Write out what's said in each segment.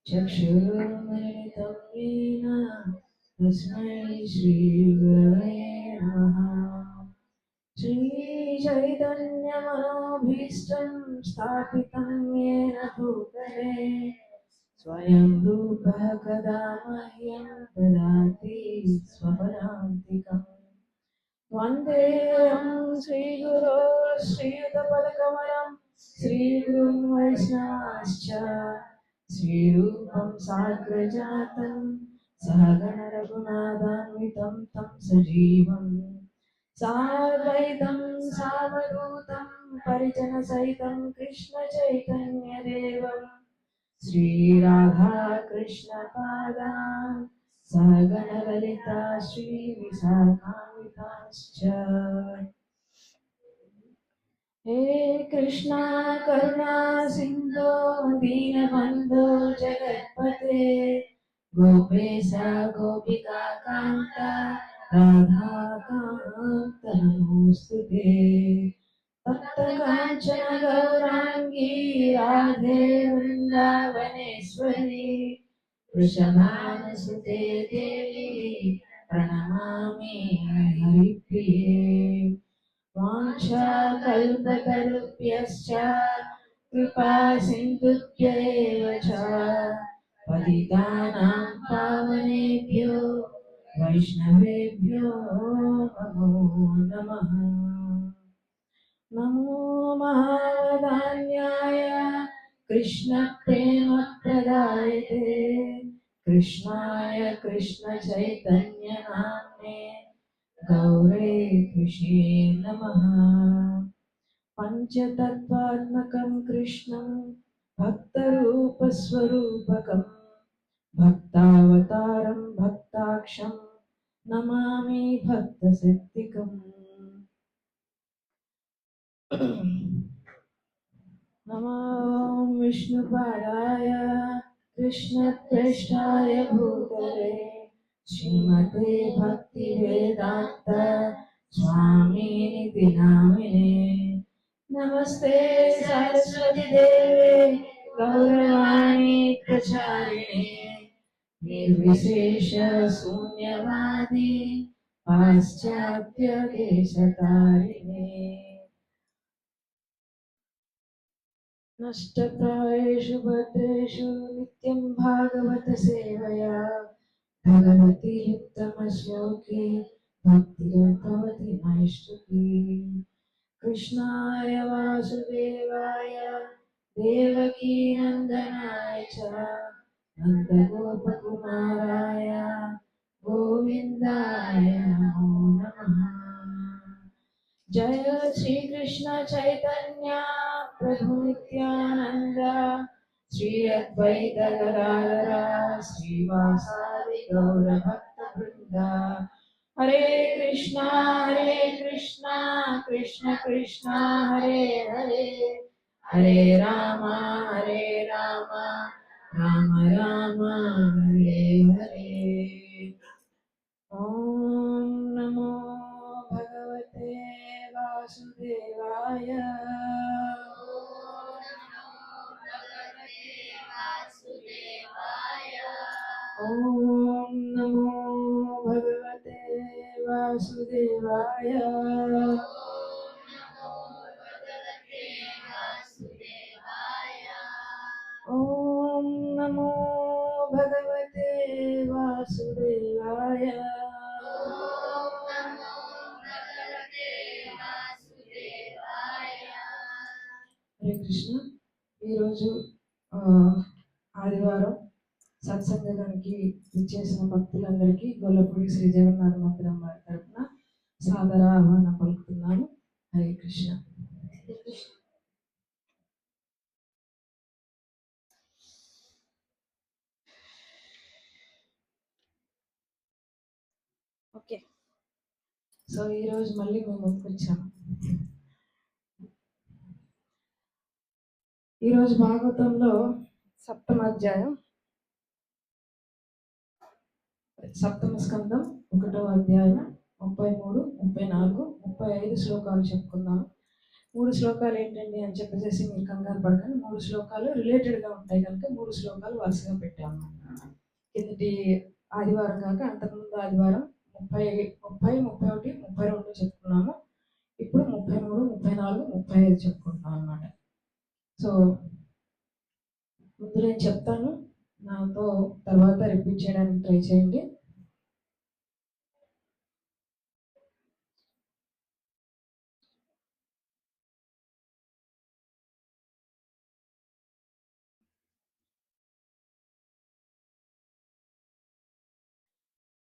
चक्षुरुन्मिलितं येन तस्मै श्रीगुरवे नमः। श्रीचैतन्यमनोभीष्टं स्थापितं येन भूतले स्वयं रूपः कदा मह्यं ददाति स्वपदान्तिकम्। वन्देऽहं श्रीगुरो श्रीयुतपदकमलं श्रीगुरुं वैष्णवांश्च श्रीरूपं साग्रजातं सहगणरघुनाथान्वितं तं सजीवम् साद्वैतं सावधूतं परिजनसहितं कृष्णचैतन्यदेवं श्रीराधा कृष्णपादान् सहगणललिता श्रीविशाखान्वितांश्च। हे कृष्णा करुणा सिन्धो दीनबन्धो जगत्पते गोपेश गोपिका कान्ता राधाकान्त नमोऽस्तुते। तप्त काञ्चन गौराङ्गी राधे वृन्दावनेश्वरी वृषभानुसुते देवी प्रणमामि हरिप्रिये। वाञ्छाकल्पतरुभ्यश्च कृपा सिन्धुभ्यैव च पतितानां पावनेभ्यो वैष्णवेभ्यो नमो नमः। नमो महावदान्याय कृष्णप्रेमप्रदायते कृष्णाय कृष्णचैतन्यनाम्ने गौरे कृष्णे नमः। पञ्चतत्त्वात्मकं कृष्णं भक्तरूपस्वरूपकं भक्तावतारं भक्ताक्षं नमामि भक्तसिद्धिकम्। नमो विष्णुपादाय कृष्णप्रेष्ठाय भूतले श्रीमते भक्तिवेदान्त स्वामिनिति नामिने। नमस्ते सरस्वती देवे गौरवाणी प्रचारिणे निर्विशेष शून्यवादी पाश्चात्य देशतारिणे। नष्टप्रायेषु भद्रेषु नित्यं भागवत सेवया भगवती उत्तमश्लोके भक्तिर्भवति नैष्ठिकी। कृष्णाय वासुदेवाय देवकी नन्दनाय च नन्दगोपकुमाराय गोविन्दाय नमो नमः। जय श्री कृष्ण चैतन्य प्रभु नित्यानंद श्री अद्वैत गदाधर श्रीवासादि गौर भक्त वृंदा। हरे कृष्णा कृष्ण कृष्णा हरे हरे हरे राम राम राम हरे हरे। ॐ नमो भगवते वासुदेवाय। ॐ नमो भगवते वासुदेवाय। ॐ नमो भगवते वासुदेवाय। హరే కృష్ణ. ఈరోజు ఆదివారం సత్సంగానికి ఇచ్చేసిన భక్తులందరికీ గొల్లపూడి శ్రీ జగన్నాథ మందిరం వారి తరఫున సాదర ఆహ్వానం పలుకుతున్నాను. హరే కృష్ణ. ఓకే, సో ఈరోజు మళ్ళీ మేము ముందుకు వచ్చాము. ఈరోజు భాగవతంలో సప్తమ అధ్యాయం సప్తమ స్కందం 1వ అధ్యాయం 33, 34, 35 శ్లోకాలు చెప్పుకుందాం. 3 శ్లోకాలు ఏంటండి అని చెప్పేసి మీరు కంగారు పడకండి. 3 శ్లోకాలు రిలేటెడ్‌గా ఉంటాయి కనుక 3 శ్లోకాలు వరుసగా పెట్టాము. కిందటి ఆదివారం కాక అంతకుముందు ఆదివారం 30, 30, 31, 32 చెప్పుకున్నాము. ఇప్పుడు 33, 34, 35 చెప్పుకుంటున్నాం అన్నమాట. సో ముందు నేను చెప్తాను, నాతో తర్వాత రిపీట్ చేయడానికి ట్రై చేయండి.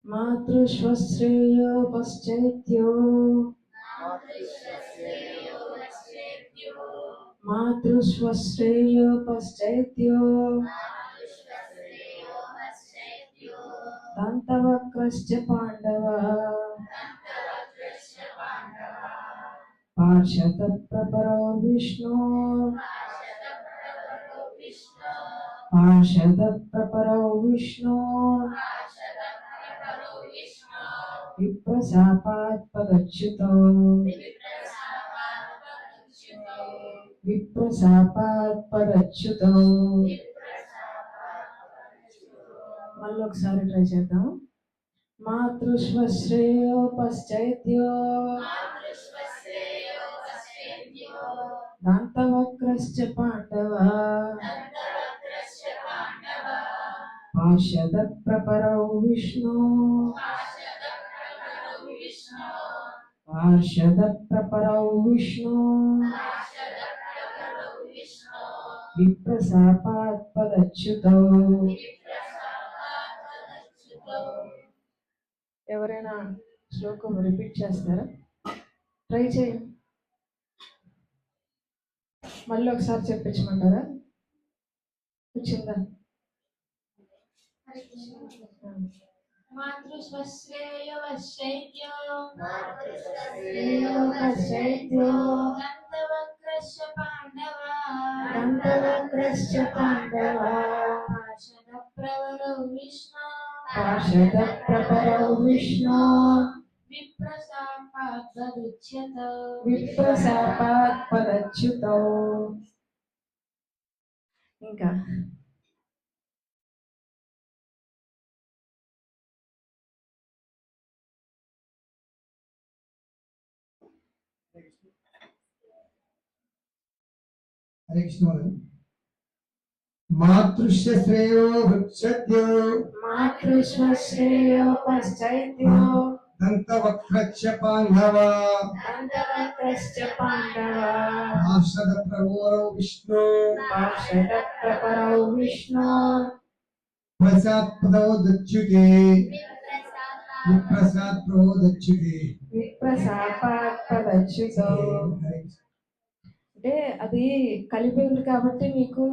మాతృశ్వశ్రేయో పశ్చైత్యో మాతృశ్వశ్రేయో పశ్చైత్యో దంతవక్రశ్చ పాండవ పార్షద ప్రపరో విష్ణు పార్షద ప్రపరో విష్ణు విప్రశాపాత్ పదచ్యుతో విప్రశాపాత్ పదచ్యుతో. మళ్ళీ ఒకసారి ట్రై చేద్దాం. మాతృశ్వశ్రేయో పశ్చైత్యో దంతవక్రశ్చ పాండవ పార్షద ప్రపరౌ విష్ణు పార్షద ప్రపరౌ విష్ణు విప్రశాపాత్ పదచ్యుతో. ఎవరైనా శ్లోకం రిపీట్ చేస్తారా? ట్రై చేయండి. మళ్ళీ ఒకసారి చెప్పించమంటారా? వచ్చిందా? మాతృశ్వశ్రేయో పశ్చైత్యో దంతవక్రశ్చ పాండవ పార్షద ప్రవరౌ విష్ణు పార్షద ప్రపరౌ విష్ణు విప్రశాపాత్ పదచ్యుతో విప్రశాపాత్ పదచ్యుతో. ఇంకా హరే కృష్ణ. మాతృశ్రేయో వృక్షద్యో మాతృశ్వశ్రేయో పశ్చైత్యో దంతవక్రశ్చ పాండవ దంతవక్రశ్చ పాండవ పార్షద ప్రవరో విష్ణు పార్షద ప్రపరౌ విష్ణు ప్రసాద్ ప్రవోదచ్యుతే విప్రసాద్ ప్రవోదచ్యుతే విప్రశాపాత్ పదచ్యుతో. అంటే అది కలిపి ఉంది కాబట్టి మీకు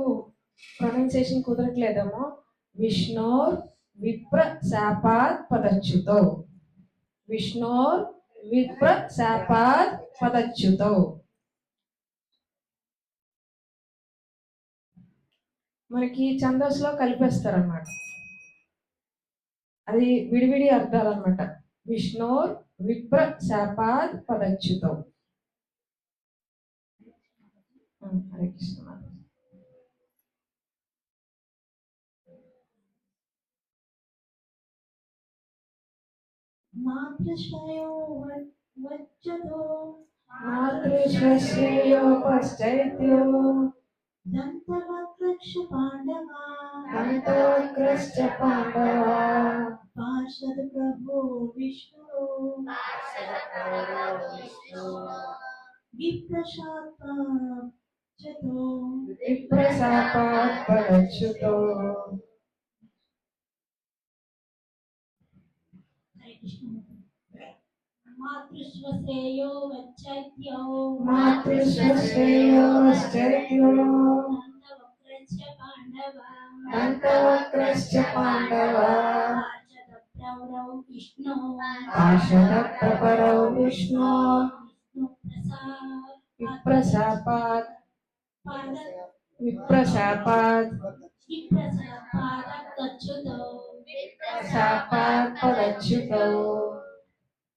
ప్రొనౌన్సియేషన్ కుదరట్లేదేమో. విష్ణోర్ విప్రశాపాత్ పదచ్యుతో, విష్ణోర్ విప్రశాపాత్ పదచ్యుతో. మనకి ఛందస్సులో కలిపేస్తారు అన్నమాట. అది విడివిడి అర్థాలు అన్నమాట. విష్ణోర్ విప్రశాపాత్ పదచ్యుతో. హరే కృష్ణ. మాతృశ్వయో వచ్చతో మాతృశ్వశ్రేయో పశ్చైత్యో దంతవక్రశ్చ పాండవ దంతవక్రశ్చ పాండవ పార్షద ప్రభో విష్ణు విప్రశాపాత్ విప్రశాపాత్ పదచ్యుతో. మాతృశ్వశ్రేయో వచ్చైత్యో మాతృశ్వశ్రేయో పశ్చైత్యో దంతవక్రశ్చ పాండవ దంతవక్రశ్చ పాండవ పార్షద ప్రవరౌ విష్ణు పార్షద ప్రపరౌ విష్ణు విప్రశాపాత్ విప్రశాపాత్ పదచ్యుతో శాపాత్ పదచ్యుతో.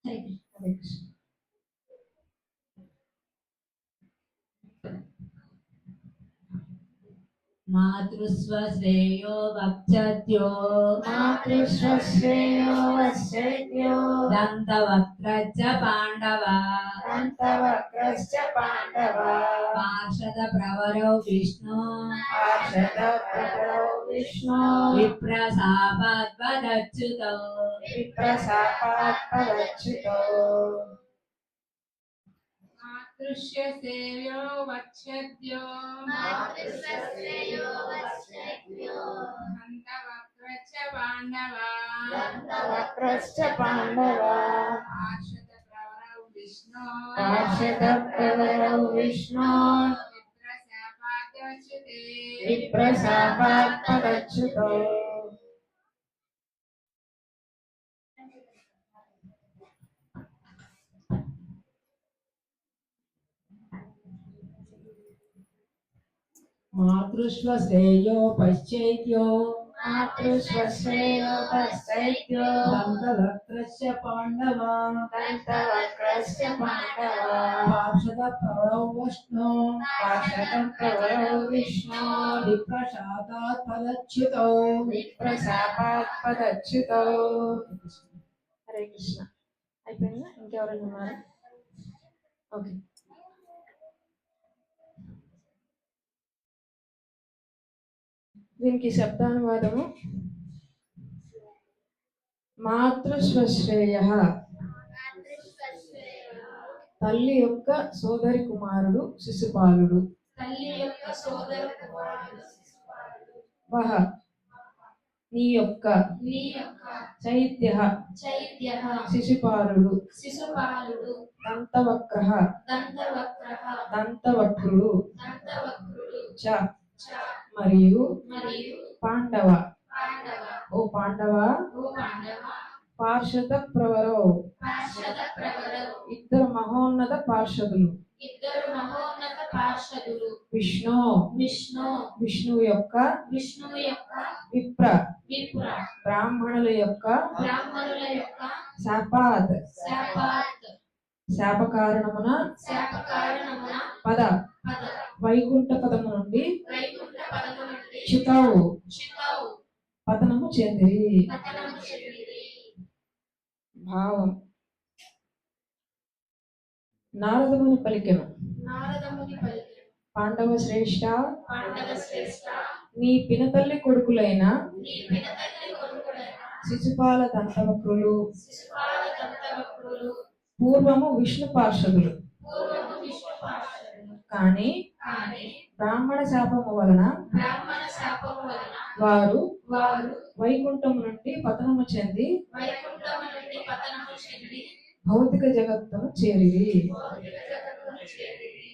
హరే కృష్ణ. మాతృస్వశ్రేయో వక్ష్యత్యో మాతృశ్రేయో వశ్యత్యో దంతవక్త్రశ్చ పాండవ దంతవక్రశ్చ పాండవ పార్షద ప్రవరౌ విష్ణు పార్షద ప్రవరౌ విష్ణు విప్రశాపద్వదచ్యుతౌ విప్రశాపాత్పదచ్యుతో మాతృశ్య సేవ్యో వక్ష్యద్యో దంతవక్త్రశ్చ పాండవ దంతవక్రశ్చ పాండవ పార్షద ప్రవరౌ విష్ణు పార్షద ప్రవరౌ విష్ణు విప్రశాపాద్వచ్యుతే విప్రశాపాత్పదచ్యుతో మాతృశ్వశ్రేయో పశ్చైత్యో మాతృశ్రేయో వశ్యత్యో దంతవక్త్రశ్చ పాండవ దంతవక్రశ్చ పాండవ పార్షద ప్రవరౌ విష్ణు పార్షద ప్రవరౌ విష్ణు విప్రశాపాత్పదచ్యుతౌ విప్రశాపాత్పదచ్యుతో హరే కృష్ణ అయిపోయిందా ఇంకెవరైనా ఉన్నారా ఓకే దీనికి శబ్దానువాదము మాతృస్వశ్రేయ తల్లి యొక్క సోదరి కుమారుడు శిశుపాలుడు తల్లి యొక్క సోదరు వహ నీ యొక్క నీ యొక్క చైత్య చైత్య శిశుపాలుడు శిశుపాలుడు దంతవక్ర దంతవక్ర దంతవక్రుడు దంతవక్రుడు చ చ మరియు మరియు పాండవ పాండవ ఓ పాండవ ఓ పాండవ పార్షద ప్రవరో పార్షద ప్రవరవు ఇద్దరు మహోన్నత పార్షదులు ఇద్దరు మహోన్నత పార్షదులు విష్ణు విష్ణువు యొక్క విష్ణువు యొక్క విప్ర విప్ర బ్రాహ్మణుల యొక్క బ్రాహ్మణుల యొక్క శాపాత్ శాప కారణమున శాప కారణమున పద పద వైకుంఠ పదము నుండి వైకుంఠ పదము నుండి చ్యుతవు చిత్తవు పతనము చెందిరి పతనము చెందిరి భావం నారదముని పలికెను నారదముని పలికెను పాండవ శ్రేష్ఠ పాండవ శ్రేష్ఠ నీ పినతల్లి కొడుకులైన నీ పినతల్లి కొడుకులైన శిశుపాల దంతవక్రులు శిశుపాల దంతవక్రులు పూర్వము విష్ణు పార్షదులు పూర్వము విష్ణు పార్షదులు కానీ కానీ బ్రాహ్మణ శాపము వలన బ్రాహ్మణ శాపము వలన వారు వారు వైకుంఠము నుండి పతనము చెంది వైకుంఠము నుండి పతనము చెంది భౌతిక జగత్తును చేరిరి భౌతిక జగత్తును చేరిరి.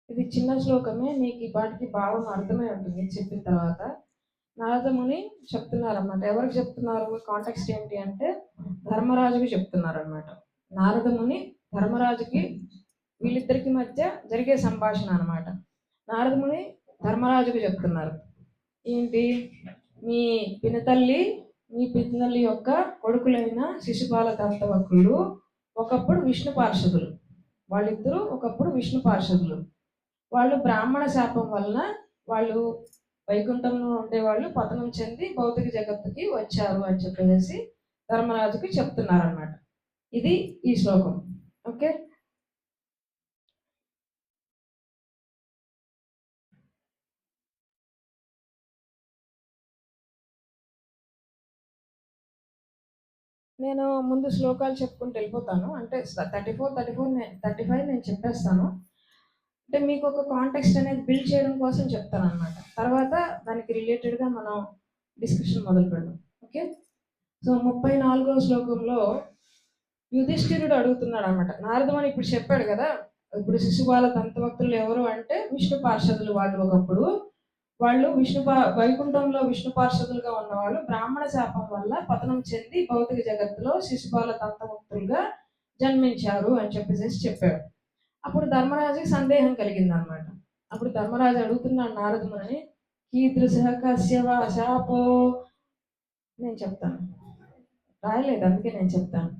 ఇది చిన్న శ్లోకమే నీకు ఈ పాటికి భావం అర్థమై ఉంటుంది చెప్పిన తర్వాత నారదముని చెప్తున్నారన్నమాట ఎవరికి చెప్తున్నారు కాంటెక్స్ట్ ఏంటి అంటే ధర్మరాజుకి చెప్తున్నారు అనమాట నారదముని ధర్మరాజుకి వీళ్ళిద్దరికి మధ్య జరిగే సంభాషణ అన్నమాట నారదముని ధర్మరాజుకు చెప్తున్నారు ఏంటి మీ పినతల్లి యొక్క కొడుకులైన శిశుపాల దంతవక్రులు ఒకప్పుడు విష్ణు పార్షదులు వాళ్ళిద్దరూ ఒకప్పుడు విష్ణు పార్షదులు వాళ్ళు బ్రాహ్మణ శాపం వలన వాళ్ళు వైకుంఠంలో ఉండేవాళ్ళు పతనం చెంది భౌతిక జగత్తుకి వచ్చారు అని చెప్పేసి ధర్మరాజుకి చెప్తున్నారన్నమాట ఇది ఈ శ్లోకం ఓకే నేను ముందు శ్లోకాలు చెప్పుకుంటూ వెళ్ళిపోతాను అంటే 34 నేను చెప్పేస్తాను అంటే మీకు ఒక కాంటెక్స్ట్ అనేది బిల్డ్ చేయడం కోసం చెప్తాను అనమాట తర్వాత దానికి రిలేటెడ్గా మనం డిస్కషన్ మొదలు పెడదాం ఓకే సో 34వ శ్లోకంలో యుధిష్ఠిరుడు అడుగుతున్నాడు అనమాట నారదమని ఇప్పుడు చెప్పాడు కదా ఇప్పుడు శిశుపాల దంతవక్తులు ఎవరు అంటే విష్ణు పార్షదులు వాళ్ళు ఒకప్పుడు వాళ్ళు వైకుంఠంలో విష్ణు పార్షదులుగా ఉన్నవాళ్ళు బ్రాహ్మణ శాపం వల్ల పతనం చెంది భౌతిక జగత్తులో శిశుపాల దంతవక్తులుగా జన్మించారు అని చెప్పేసి చెప్పాడు అప్పుడు ధర్మరాజుకి సందేహం కలిగింది అనమాట అప్పుడు ధర్మరాజు అడుగుతున్నాడు నారదముని కీదృశ కశ్యవ శాపో నేను చెప్తాను రాయలేదు అందుకే నేను చెప్తాను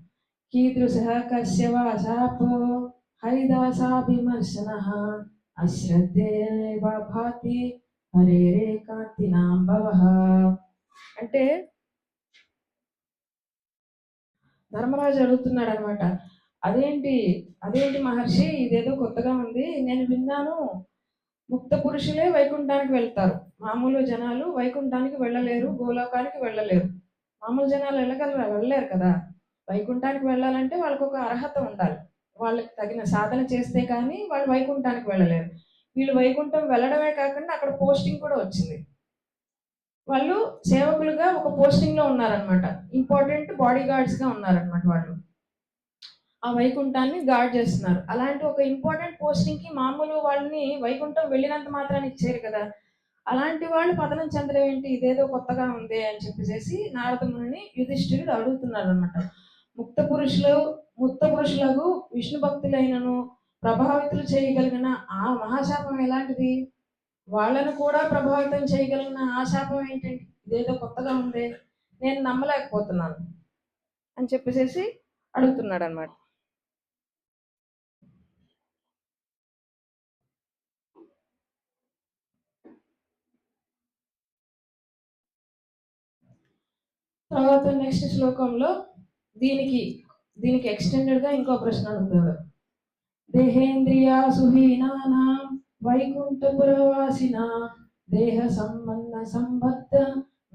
కీదృశ కశ్యవ శాపో హరిదాసాభిమర్శన అశ్రద్ధేవ భాతి హరేరే కాంతినాంబవః. అంటే ధర్మరాజు అడుగుతున్నాడు అనమాట, అదేంటి అదేంటి మహర్షి, ఇదేదో కొత్తగా ఉంది, నేను విన్నాను ముక్త పురుషులే వైకుంఠానికి వెళ్తారు, మామూలు జనాలు వైకుంఠానికి వెళ్ళలేరు, గోలోకానికి వెళ్ళలేరు. మామూలు జనాలు వెళ్ళగలరా? వెళ్ళలేరు కదా. వైకుంఠానికి వెళ్ళాలంటే వాళ్ళకు ఒక అర్హత ఉండాలి, వాళ్ళకి తగిన సాధన చేస్తే కానీ వాళ్ళు వైకుంఠానికి వెళ్ళలేరు. వీళ్ళు వైకుంఠం వెళ్ళడమే కాకుండా అక్కడ పోస్టింగ్ కూడా వచ్చింది. వాళ్ళు సేవకులుగా ఒక పోస్టింగ్ లో ఉన్నారనమాట, ఇంపార్టెంట్ బాడీ గార్డ్స్ గా ఉన్నారనమాట. వాళ్ళు ఆ వైకుంఠాన్ని గార్డ్ చేస్తున్నారు. అలాంటి ఒక ఇంపార్టెంట్ పోస్టింగ్ కి మామూలు వాళ్ళని వైకుంఠం వెళ్ళినంత మాత్రాన్ని ఇచ్చారు కదా. అలాంటి వాళ్ళు పతనం చెందడం ఏంటి, ఇదేదో కొత్తగా ఉంది అని చెప్పేసి నారద మునిని యుధిష్ఠిరుడు అడుగుతున్నారు అనమాట. ముక్త పురుషులు ముక్త పురుషులకు విష్ణు భక్తులైనను ప్రభావితులు చేయగలిగిన ఆ మహాశాపం ఎలాంటిది, వాళ్ళను కూడా ప్రభావితం చేయగలిగిన ఆ శాపం ఏంటండి, ఇదేదో కొత్తగా ఉంది, నేను నమ్మలేకపోతున్నాను అని చెప్పేసి అడుగుతున్నాడు అనమాట. తర్వాత నెక్స్ట్ శ్లోకంలో దీనికి దీనికి ఎక్స్టెండెడ్ గా ఇంకో ప్రశ్న అడుగుతాడు. దేహేంద్రియా సుహీనానాం వైకుంఠపురవాసిన దేహ సంబంధ సంబద్ధ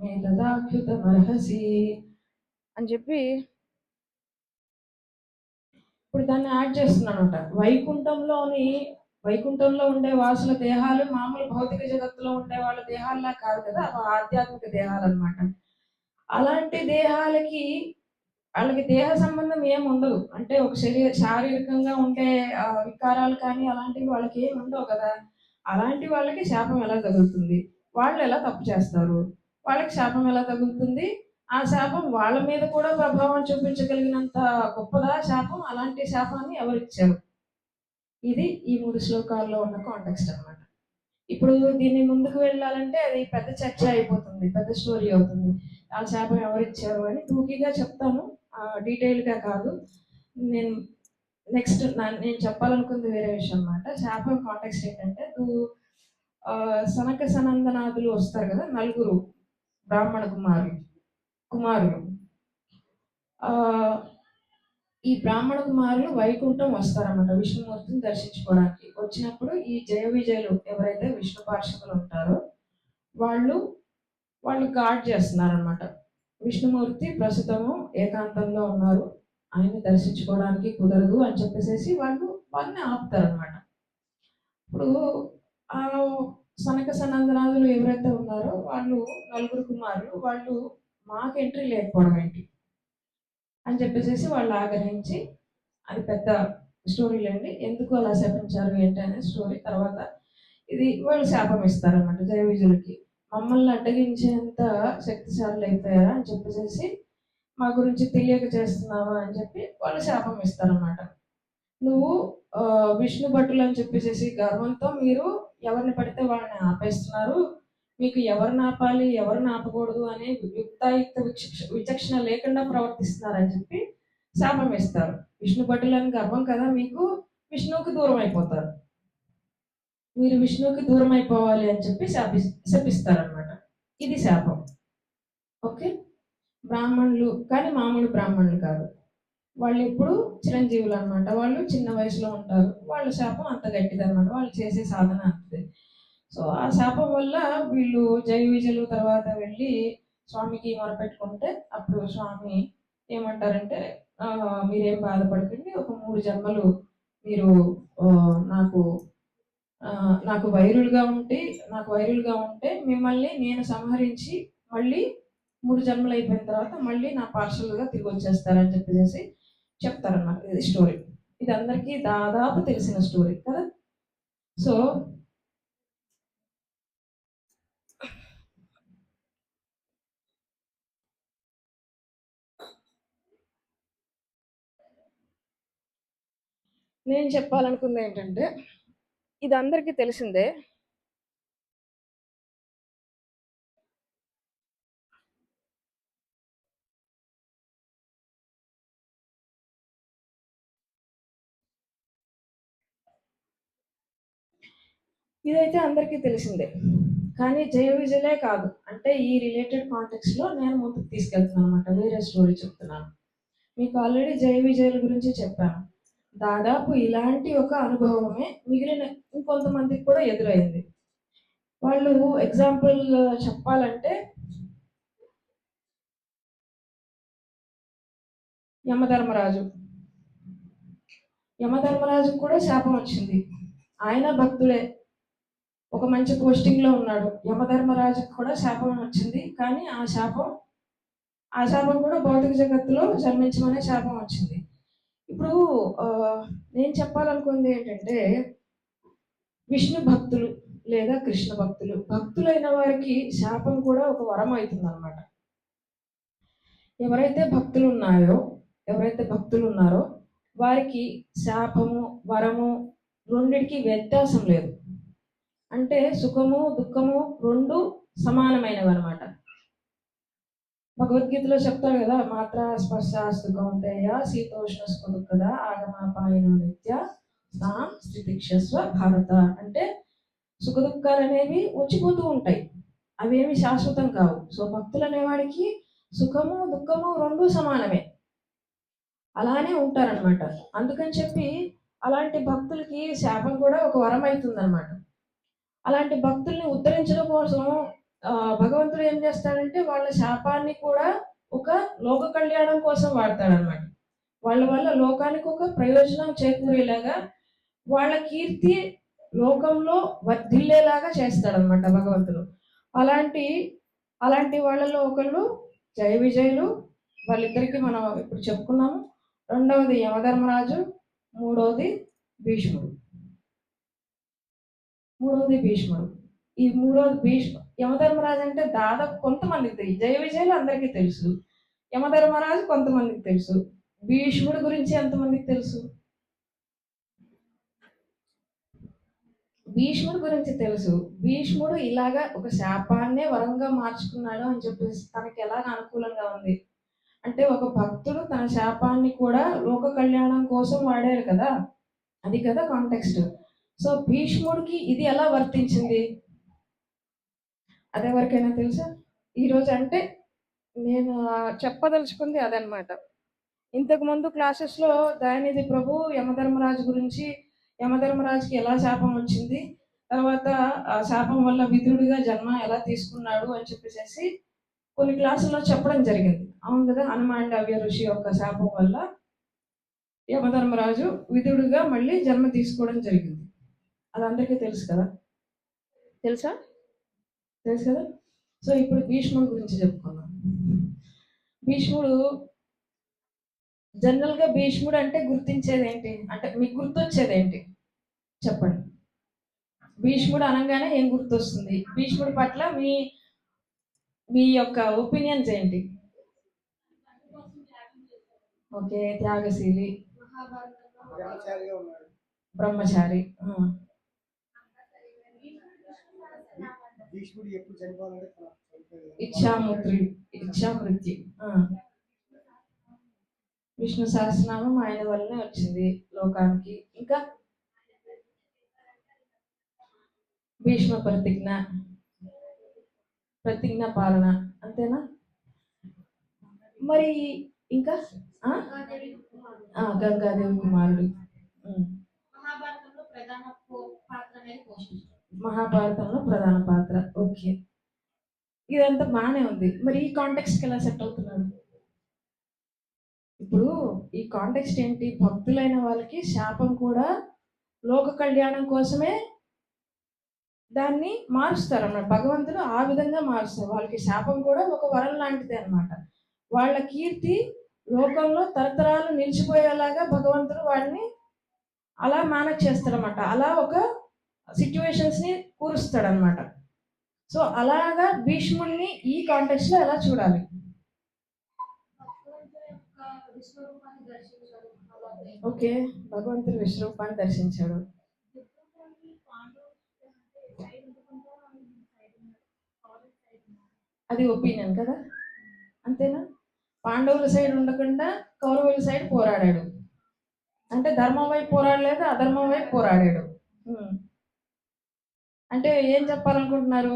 మేతదాఖ్యుతమర్హసి అని చెప్పి ఇప్పుడు దాన్ని యాడ్ చేస్తున్నానమాట. వైకుంఠంలో ఉండే వాసుల దేహాలు మామూలు భౌతిక జగత్తులో ఉండే వాళ్ళ దేహాల్లా కాదు కదా, అవి ఆధ్యాత్మిక దేహాలు అనమాట. అలాంటి దేహాలకి వాళ్ళకి దేహ సంబంధం ఏం ఉండదు, అంటే ఒక శారీరకంగా ఉండే వికారాలు కానీ అలాంటివి వాళ్ళకి ఏమి ఉండవు కదా. అలాంటి వాళ్ళకి శాపం ఎలా తగులుతుంది, వాళ్ళు ఎలా తప్పు చేస్తారు, వాళ్ళకి శాపం ఎలా తగులుతుంది, ఆ శాపం వాళ్ళ మీద కూడా ప్రభావం చూపించగలిగినంత గొప్పదా శాపం, అలాంటి శాపాన్ని ఎవరిచ్చారు, ఇది ఈ 3 శ్లోకాల్లో ఉన్న కాంటెక్స్ట్ అన్నమాట. ఇప్పుడు దీన్ని ముందుకు వెళ్ళాలంటే అది పెద్ద చర్చ అయిపోతుంది, పెద్ద స్టోరీ అవుతుంది. ఆ శాపం ఎవరిచ్చారు అని టూకీగా చెప్తాను, డీటెయిల్ గా కాదు. నేను నెక్స్ట్ నేను చెప్పాలనుకుంది వేరే విషయం అన్నమాట. శాపం కాంటెక్స్ట్ ఏంటంటే, సనక సనందనాథులు వస్తారు కదా, నలుగురు బ్రాహ్మణ కుమారులు. ఆ ఈ బ్రాహ్మణ కుమారులు వైకుంఠం వస్తారన్నమాట విష్ణుమూర్తిని దర్శించుకోవడానికి. వచ్చినప్పుడు ఈ జయ విజయులు ఎవరైతే విష్ణు పార్షదులు ఉంటారో వాళ్ళు వాళ్ళు గార్డ్ చేస్తున్నారనమాట. విష్ణుమూర్తి ప్రస్తుతము ఏకాంతంలో ఉన్నారు, ఆయన్ని దర్శించుకోవడానికి కుదరదు అని చెప్పేసి వాళ్ళని ఆపుతారనమాట. ఇప్పుడు ఆ సనక సనందనాథులు ఎవరైతే ఉన్నారో వాళ్ళు నలుగురు కుమారులు, వాళ్ళు మాకు ఎంట్రీ లేకపోవడం ఏంటి అని చెప్పేసి వాళ్ళు ఆగ్రహించి, అది పెద్ద స్టోరీలండి, ఎందుకు అలా శపించారు ఏంటి అనే స్టోరీ. తర్వాత ఇది వాళ్ళు శాపం ఇస్తారన్నమాట జయ విజయులకి, మమ్మల్ని అడ్డగించేంత శక్తిశాలు అయిపోయారా అని చెప్పేసి మా గురించి తెలియక చేస్తున్నావా అని చెప్పి వాళ్ళు శాపం ఇస్తారన్నమాట. నువ్వు విష్ణు భటులు అని చెప్పేసి గర్వంతో మీరు ఎవరిని పడితే వాళ్ళని ఆపేస్తున్నారు, మీకు ఎవరిని ఆపాలి ఎవరిని ఆపకూడదు అనే యుక్తాయుక్త విచక్షణ లేకుండా ప్రవర్తిస్తున్నారని చెప్పి శాపం ఇస్తారు. విష్ణు భటులు అని గర్వం కదా మీకు, విష్ణువుకి దూరం అయిపోతారు, మీరు విష్ణువుకి దూరం అయిపోవాలి అని చెప్పి శపిస్తారనమాట. ఇది శాపం. ఓకే, బ్రాహ్మణులు కానీ మామూలు బ్రాహ్మణులు కాదు, వాళ్ళు ఎప్పుడు చిరంజీవులు అనమాట. వాళ్ళు చిన్న వయసులో ఉంటారు, వాళ్ళ శాపం అంత గట్టిది అనమాట, వాళ్ళు చేసే సాధన అంతే. సో ఆ శాపం వల్ల వీళ్ళు జయ విజయులు తర్వాత వెళ్ళి స్వామికి మొరపెట్టుకుంటే అప్పుడు స్వామి ఏమంటారంటే, మీరేం బాధపడకండి, ఒక 3 జన్మలు మీరు నాకు నాకు వైరులుగా ఉంటే మిమ్మల్ని నేను సంహరించి మళ్ళీ 3 జన్మలు అయిపోయిన తర్వాత మళ్ళీ నా పార్షలుగా తిరిగి వచ్చేస్తారని చెప్పేసి చెప్తారన్నమాట. ఇది స్టోరీ, ఇది అందరికీ దాదాపు తెలిసిన స్టోరీ కదా. సో నేను చెప్పాలనుకుంది ఏంటంటే, ఇది అందరికీ తెలిసిందే. ఇదైతే అందరికీ తెలిసిందే. కానీ జయ విజయలే కాదు. అంటే ఈ రిలేటెడ్ కాంటెక్స్‌లో నేను ముందుకు తీసుకెళ్తున్నాను అనమాట. వేరే స్టోరీ చెప్తున్నాను. మీకు ఆల్రెడీ జయ విజయాల గురించి చెప్పాను. దాదాపు ఇలాంటి ఒక అనుభవమే మిగిలిన ఇంకొంతమందికి కూడా ఎదురైంది. వాళ్ళు ఎగ్జాంపుల్ చెప్పాలంటే యమధర్మరాజు. యమధర్మరాజుకి కూడా శాపం వచ్చింది. ఆయన భక్తుడే. ఒక మంచి పోస్టింగ్‌లో ఉన్నాడు. యమధర్మరాజుకి కూడా శాపం వచ్చింది. కానీ ఆ శాపం కూడా భౌతిక జగత్తులో జన్మించమనే శాపం వచ్చింది. ఇప్పుడు నేను చెప్పాలనుకుంది ఏంటంటే, విష్ణు భక్తులు లేదా కృష్ణ భక్తులు, భక్తులైన వారికి శాపం కూడా ఒక వరం అవుతుందన్నమాట. ఎవరైతే భక్తులు ఉన్నారో వారికి శాపము, వరము రెండిటికి వ్యత్యాసం లేదు. అంటే సుఖము, దుఃఖము రెండు సమానమైనవి అనమాట. భగవద్గీతలో చెప్తాడు కదా, మాత్ర స్పర్శాస్తు కౌంతేయ శీతోష్ణ సుఖదుఃఖద ఆగమాపాయన నిత్య తాం స్థితిక్షస్వ భారత. అంటే సుఖ దుఃఖాలు అనేవి వచ్చిపోతూ ఉంటాయి, అవేమి శాశ్వతం కావు. సో భక్తులు అనేవాడికి సుఖము, దుఃఖము రెండు సమానమే, అలానే ఉంటారనమాట. అందుకని చెప్పి అలాంటి భక్తులకి శాపం కూడా ఒక వరం అవుతుందన్నమాట. అలాంటి భక్తుల్ని ఉద్ధరించడం కోసం భగవంతుడు ఏం చేస్తాడంటే వాళ్ళ శాపాన్ని కూడా ఒక లోక కళ్యాణం కోసం వాడతాడనమాట. వాళ్ళ వల్ల లోకానికి ఒక ప్రయోజనం చేకూరేలాగా, వాళ్ళ కీర్తి లోకంలో వర్ధిల్లేలాగా చేస్తాడనమాట భగవంతుడు. అలాంటి వాళ్ళలో ఒకళ్ళు జయ విజయులు. వాళ్ళిద్దరికి మనం ఇప్పుడు చెప్పుకున్నాము. రెండవది యమధర్మరాజు, మూడవది భీష్ముడు. ఈ మూడవది యమధర్మరాజు అంటే దాదాపు కొంతమందికి తెలుసు. జయ విజయులు అందరికీ తెలుసు. యమధర్మరాజు కొంతమందికి తెలుసు. భీష్ముడి గురించి ఎంతమందికి తెలుసు? భీష్ముడి గురించి తెలుసు. భీష్ముడు ఇలాగా ఒక శాపాన్నే వరంగా మార్చుకున్నాడు అని చెప్పేసి తనకి ఎలాగ అనుకూలంగా ఉంది అంటే, ఒక భక్తుడు తన శాపాన్ని కూడా లోక కళ్యాణం కోసం వాడారు కదా, అది కదా కాంటెక్స్ట్. సో భీష్ముడికి ఇది ఎలా వర్తించింది అదెవరికైనా తెలుసా? ఈరోజు అంటే నేను చెప్పదలుచుకుంది అదనమాట. ఇంతకుముందు క్లాసెస్లో దయానిధి ప్రభు యమధర్మరాజు గురించి, యమధర్మరాజుకి ఎలా శాపం వచ్చింది, తర్వాత ఆ శాపం వల్ల విదురుడిగా జన్మ ఎలా తీసుకున్నాడు అని చెప్పేసి కొన్ని క్లాసుల్లో చెప్పడం జరిగింది. అవును కదా, హనుమాండవ్య ఋషి యొక్క శాపం వల్ల యమధర్మరాజు విదురుడిగా మళ్ళీ జన్మ తీసుకోవడం జరిగింది. అది అందరికీ తెలుసు కదా, తెలుసు కదా. సో ఇప్పుడు భీష్ముడి గురించి చెప్పుకుందాం. భీష్ముడు జనరల్గా భీష్ముడు అంటే గుర్తించేది ఏంటి, అంటే మీకు గుర్తొచ్చేది ఏంటి చెప్పండి? భీష్ముడు అనగానే ఏం గుర్తొస్తుంది? భీష్ముడి పట్ల మీ యొక్క ఒపీనియన్స్ ఏంటి? ఓకే, త్యాగశీలి, బ్రహ్మచారి. ఇచ్ఛామృత్యు. విష్ణు సహస్రనామం ఆయన వల్లనే వచ్చింది లోకానికి. ఇంకా భీష్మ ప్రతిజ్ఞ పాలన, అంతేనా? మరి ఇంకా గంగాదేవి కుమారుడు. మహాభారతంలో ప్రధాన పాత్ర. ఓకే, ఇదంతా బాగానే ఉంది. మరి ఈ కాంటెక్స్ట్కి ఎలా సెట్ అవుతున్నాడు? ఇప్పుడు ఈ కాంటెక్స్ట్ ఏంటి? భక్తులైన వాళ్ళకి శాపం కూడా లోక కళ్యాణం కోసమే దాన్ని మారుస్తారు అన్నమాట. భగవంతుడు ఆ విధంగా మారుస్తారు. వాళ్ళకి శాపం కూడా ఒక వరం లాంటిదే అనమాట. వాళ్ళ కీర్తి లోకంలో తరతరాలు నిలిచిపోయేలాగా భగవంతుడు వాళ్ళని అలా మేనేజ్ చేస్తాడనమాట. అలా ఒక సిచ్యువేషన్స్ని కూరుస్తాడనమాట. సో అలాగా భీష్ముడిని ఈ కాంటెక్స్ట్లో ఎలా చూడాలి? ఓకే, భగవంతుడు విశ్వరూపాన్ని దర్శించాడు. అది ఒపీనియన్ కదా, అంతేనా? పాండవుల సైడ్ ఉండకుండా కౌరవుల సైడ్ పోరాడాడు అంటే ధర్మం వైపు పోరాడలేదు, అధర్మం వైపు పోరాడాడు. అంటే ఏం చెప్పాలనుకుంటున్నారు?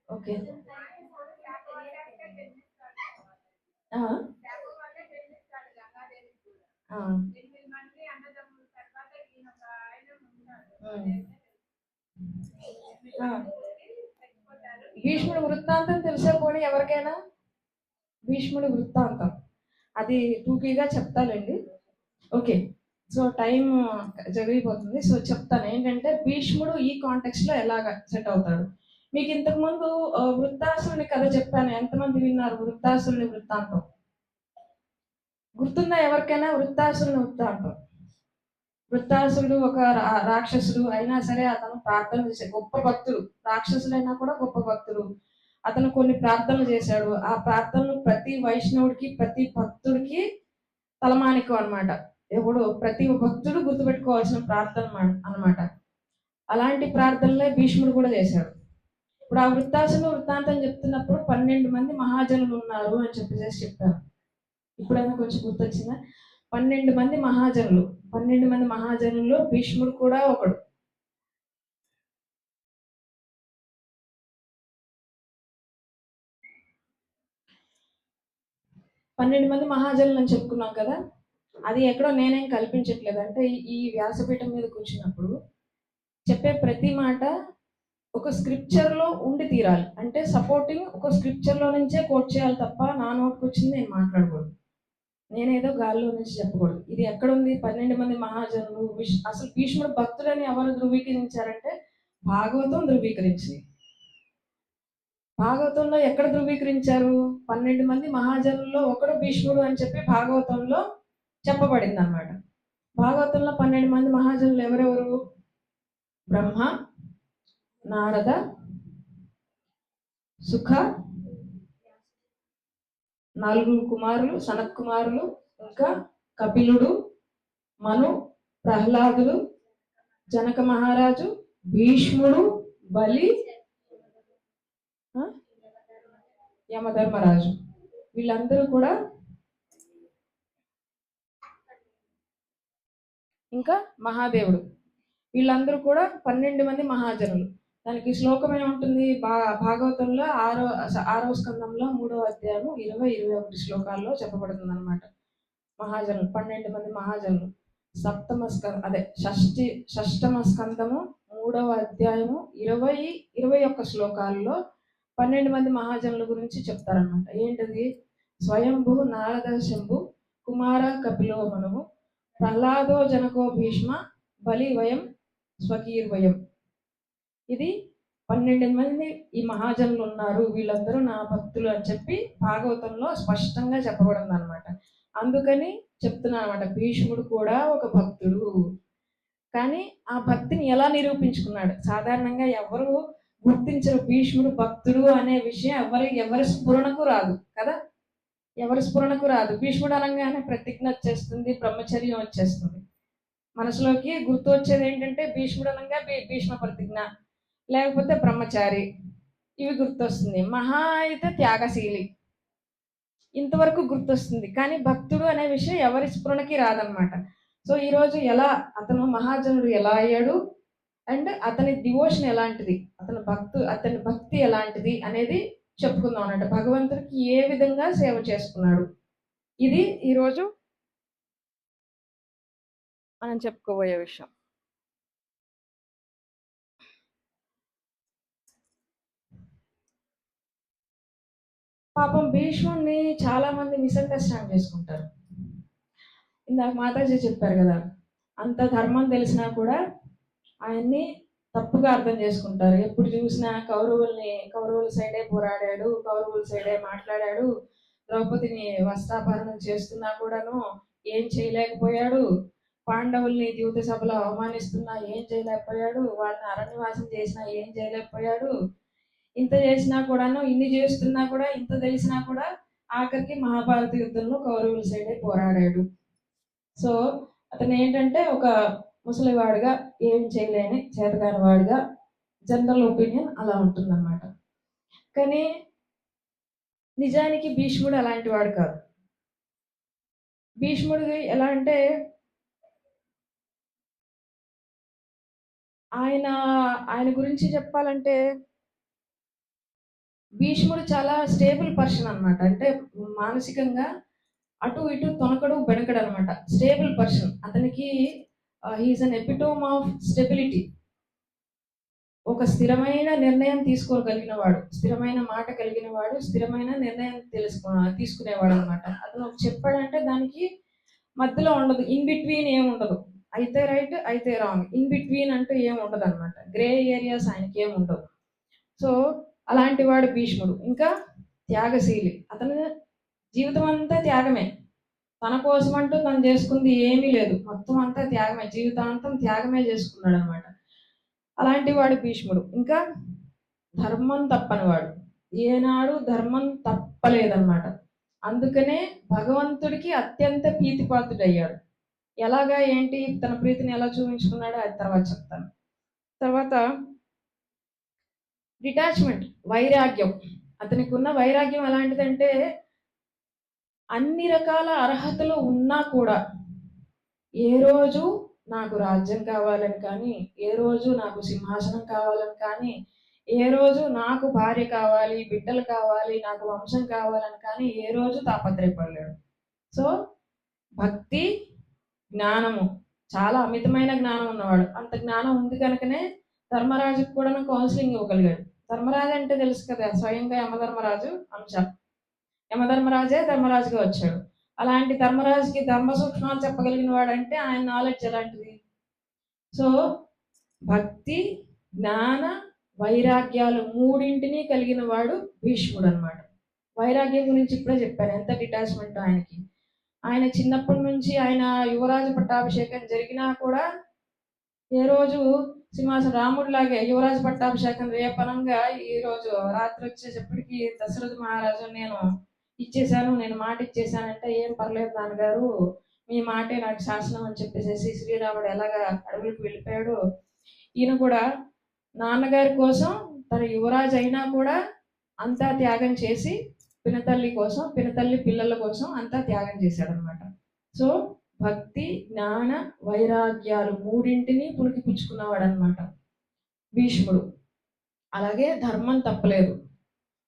ఓకే. ఆ, ఆ, ఆ. భీష్ముడి వృత్తాంతం తెలిసే పోనీ ఎవరికైనా? భీష్ముడి వృత్తాంతం అది టూకీగా చెప్తానండి. ఓకే. సో టైం జరిగిపోతుంది. సో చెప్తాను ఏంటంటే భీష్ముడు ఈ కాంటెక్స్ట్ లో ఎలాగ సెట్ అవుతాడు. మీకు ఇంతకు ముందు వృత్తాసురుని కథ చెప్పాను. ఎంతమంది విన్నారు వృత్తాసురుని వృత్తాంతం? గుర్తుందా ఎవరికైనా వృత్తాసురుని వృత్తాంతం? వృత్తాసురుడు ఒక రాక్షసుడు అయినా సరే అతను ప్రార్థన చేసే గొప్ప భక్తుడు. రాక్షసుడైనా కూడా గొప్ప భక్తుడు. అతను కొన్ని ప్రార్థనలు చేశాడు. ఆ ప్రార్థనలు ప్రతి వైష్ణవుడికి ప్రతి భక్తుడికి తలమానికం అన్నమాట. ఎవడు ప్రతి భక్తుడు గుర్తుపెట్టుకోవాల్సిన ప్రార్థన అన్నమాట. అలాంటి ప్రార్థనలే భీష్ముడు కూడా చేశాడు. ఇప్పుడు ఆ వృత్తాంతం చెప్తున్నప్పుడు 12 మంది మహాజనులు ఉన్నారు అని చెప్పేసి చెప్పారు. ఇప్పుడైనా కొంచెం గుర్తొచ్చిందా? 12 మంది మహాజనులు. 12 మంది మహాజనుల్లో భీష్ముడు కూడా ఒకడు. పన్నెండు మంది మహాజనులు అని చెప్పుకున్నాం కదా. అది ఎక్కడో నేనేం కల్పించట్లేదు. అంటే ఈ వ్యాసపీఠం మీద కూర్చున్నప్పుడు చెప్పే ప్రతి మాట ఒక స్క్రిప్చర్ లో ఉండి తీరాలి. అంటే సపోర్టింగ్ ఒక స్క్రిప్చర్ లో నుంచే కోట్ చేయాలి తప్ప నా నోట్కి వచ్చింది నేను మాట్లాడకూడదు. నేనేదో గాల్లో నుంచి చెప్పకూడదు. ఇది ఎక్కడుంది? 12 మంది మహాజనులు. అసలు భీష్ముడు భక్తులని ఎవరు ధృవీకరించారంటే భాగవతం ధృవీకరించింది. భాగవతంలో ఎక్కడ ధృవీకరించారు? 12 మంది మహాజనుల్లో ఒకడు భీష్ముడు అని చెప్పి భాగవతంలో చెప్పబడింది అన్నమాట. భాగవతంలో 12 మంది మహాజనులు ఎవరెవరు? బ్రహ్మ, నారద, సుఖ, 4 కుమారులు సనత్ కుమారులు, ఇంకా కపిలుడు, మను, ప్రహ్లాదుడు, జనక మహారాజు, భీష్ముడు, బలి, యమధర్మరాజు. వీళ్ళందరూ కూడా, ఇంకా మహాదేవుడు. వీళ్ళందరూ కూడా 12 మంది మహాజనులు. దానికి శ్లోకం ఏముంటుంది? భాగవతంలో ఆరవ స్కందంలో 3వ అధ్యాయము 20-21 శ్లోకాల్లో చెప్పబడుతుంది అనమాట. మహాజనులు 12 మంది మహాజనులు. షష్టమ స్కందము 3వ అధ్యాయము 20-21 శ్లోకాల్లో 12 మంది మహాజనుల గురించి చెప్తారనమాట. ఏంటది? స్వయంభు నారద శంభు కుమార కపిలో మనువు ప్రహ్లాదో జనకో భీష్మ బలి వయం స్వకీర్వయం. ఇది 12 మంది ఈ మహాజనులు ఉన్నారు, వీళ్ళందరూ నా భక్తులు అని చెప్పి భాగవతంలో స్పష్టంగా చెప్పబడింది అనమాట. అందుకని చెప్తున్నా అనమాట, భీష్ముడు కూడా ఒక భక్తుడు. కానీ ఆ భక్తిని ఎలా నిరూపించుకున్నాడు? సాధారణంగా ఎవరు గుర్తించరు భీష్ముడు భక్తుడు అనే విషయం. ఎవరి స్ఫురణకు రాదు కదా. ఎవరి స్ఫురణకు రాదు. భీష్ముడు అనగానే ప్రతిజ్ఞ వచ్చేస్తుంది, బ్రహ్మచర్యం వచ్చేస్తుంది. మనసులోకి గుర్తు వచ్చేది ఏంటంటే భీష్ముడు అనగా భీష్మ ప్రతిజ్ఞ, లేకపోతే బ్రహ్మచారి, ఇవి గుర్తొస్తుంది. మహా అయితే త్యాగశీలి, ఇంతవరకు గుర్తొస్తుంది. కానీ భక్తుడు అనే విషయం ఎవరి స్ఫురణకి రాదనమాట. సో ఈరోజు ఎలా అతను మహాజనుడు ఎలా అయ్యాడు, అండ్ అతని డివోషన్ ఎలాంటిది, అతని భక్తి ఎలాంటిది అనేది చెప్పుకుందాం అన్నట్టు. భగవంతుడికి ఏ విధంగా సేవ చేసుకున్నాడు, ఇది ఈరోజు మనం చెప్పుకోబోయే విషయం. పాపం భీష్ముడిని చాలా మంది మిస్అండర్స్టాండ్ చేసుకుంటారు. ఇందాక మాతాజీ చెప్పారు కదా, అంత ధర్మం తెలిసినా కూడా ఆయన్ని తప్పుగా అర్థం చేసుకుంటారు. ఎప్పుడు చూసినా కౌరవుల సైడే పోరాడాడు, కౌరవుల సైడే మాట్లాడాడు, ద్రౌపదిని వస్త్రాపహరణం చేస్తున్నా కూడాను ఏం చేయలేకపోయాడు, పాండవుల్ని ద్యూత సభలో అవమానిస్తున్నా ఏం చేయలేకపోయాడు, వాళ్ళని అరణ్యవాసం చేసినా ఏం చేయలేకపోయాడు, ఇంత చేసినా కూడాను, ఇన్ని చేస్తున్నా కూడా, ఇంత తెలిసినా కూడా ఆఖరికి మహాభారత యుద్ధంలో కౌరవుల సైడే పోరాడాడు. సో అతను ఏంటంటే ఒక ముసలివాడిగా, ఏం చేయలేని చేతగాని వాడిగా జనరల్ ఒపీనియన్ అలా ఉంటుందన్నమాట. కానీ నిజానికి భీష్ముడు అలాంటి వాడు కాదు. భీష్ముడికి ఎలా అంటే ఆయన ఆయన గురించి చెప్పాలంటే భీష్ముడు చాలా స్టేబుల్ పర్సన్ అన్నమాట. అంటే మానసికంగా అటు ఇటు తొణకడు బెణకడు అనమాట. Stable person. అతనికి he's an epitome of stability. ఒక స్థిరమైన నిర్ణయం తీసుకోగలిగిన వాడు, స్థిరమైన మాట కలిగిన వాడు, స్థిరమైన నిర్ణయం తీసుకునేవాడు అనమాట. అతను ఒక చెప్పాడంటే దానికి మధ్యలో ఉండదు, ఇన్ బిట్వీన్ ఏమి ఉండదు. అయితే రైట్, అయితే రాంగ్, ఇన్ బిట్వీన్ అంటూ ఏమి ఉండదు అనమాట. గ్రే ఏరియాస్ ఆయనకి ఏమి ఉండవు. సో అలాంటి వాడు భీష్ముడు. ఇంకా త్యాగశీలి. అతను జీవితం అంతా త్యాగమే. తన కోసం అంటూ తను చేసుకుంది ఏమీ లేదు, మొత్తం అంతా త్యాగమే, జీవితాంతం త్యాగమే చేసుకున్నాడు అనమాట. అలాంటి వాడు భీష్ముడు. ఇంకా ధర్మం తప్పనివాడు, ఏనాడు ధర్మం తప్పలేదన్నమాట. అందుకనే భగవంతుడికి అత్యంత ప్రీతిపాత్రుడయ్యాడు. ఎలాగా ఏంటి తన ప్రీతిని ఎలా చూపించుకున్నాడో అది తర్వాత చెప్తాను. తర్వాత డిటాచ్మెంట్, వైరాగ్యం. అతనికి ఉన్న వైరాగ్యం ఎలాంటిదంటే అన్ని రకాల అర్హతలు ఉన్నా కూడా ఏ రోజు నాకు రాజ్యం కావాలని కానీ, ఏ రోజు నాకు సింహాసనం కావాలని కానీ, ఏ రోజు నాకు భార్య కావాలి, బిడ్డలు కావాలి, నాకు వంశం కావాలని కానీ ఏ రోజు తాపత్రయపడలేడు. సో భక్తి, జ్ఞానము, చాలా అమితమైన జ్ఞానం ఉన్నవాడు. అంత జ్ఞానం ఉంది కనుకనే ధర్మరాజుకు కూడా కౌన్సిలింగ్ ఇవ్వగలిగాడు. ధర్మరాజు అంటే తెలుసు కదా, స్వయంగా యమధర్మరాజు అంశ. యమధర్మరాజే ధర్మరాజుగా వచ్చాడు. అలాంటి ధర్మరాజుకి ధర్మ సూక్ష్మాలు చెప్పగలిగిన వాడంటే ఆయన నాలెడ్జ్ ఎలాంటిది. సో భక్తి, జ్ఞాన, వైరాగ్యాలు మూడింటిని కలిగిన వాడు భీష్ముడు అనమాట. వైరాగ్యం గురించి ఇప్పుడే చెప్పాను, ఎంత డిటాచ్మెంట్ ఆయనకి. ఆయన చిన్నప్పటి నుంచి ఆయన యువరాజు పట్టాభిషేకం జరిగినా కూడా ఏ రోజు సింహాసనం రాముడిలాగే యువరాజు పట్టాభిషేకం రేపనంగా ఈ రోజు రాత్రి వచ్చేటప్పటికి దశరథ మహారాజు నేను ఇచ్చేసాను, నేను మాట ఇచ్చేసానంటే ఏం పర్లేదు నాన్నగారు, మీ మాటే నాకు శాసనం అని చెప్పేసి శ్రీరాముడు ఎలాగా అడవులకు వెళ్ళిపోయాడు, ఈయన కూడా నాన్నగారి కోసం తన యువరాజు అయినా కూడా అంతా త్యాగం చేసి పినతల్లి కోసం, పినతల్లి పిల్లల కోసం అంతా త్యాగం చేశాడనమాట. సో భక్తి, జ్ఞాన, వైరాగ్యాలు మూడింటిని పుణికిపుచ్చుకున్నవాడు అనమాట భీష్ముడు. అలాగే ధర్మం తప్పలేదు.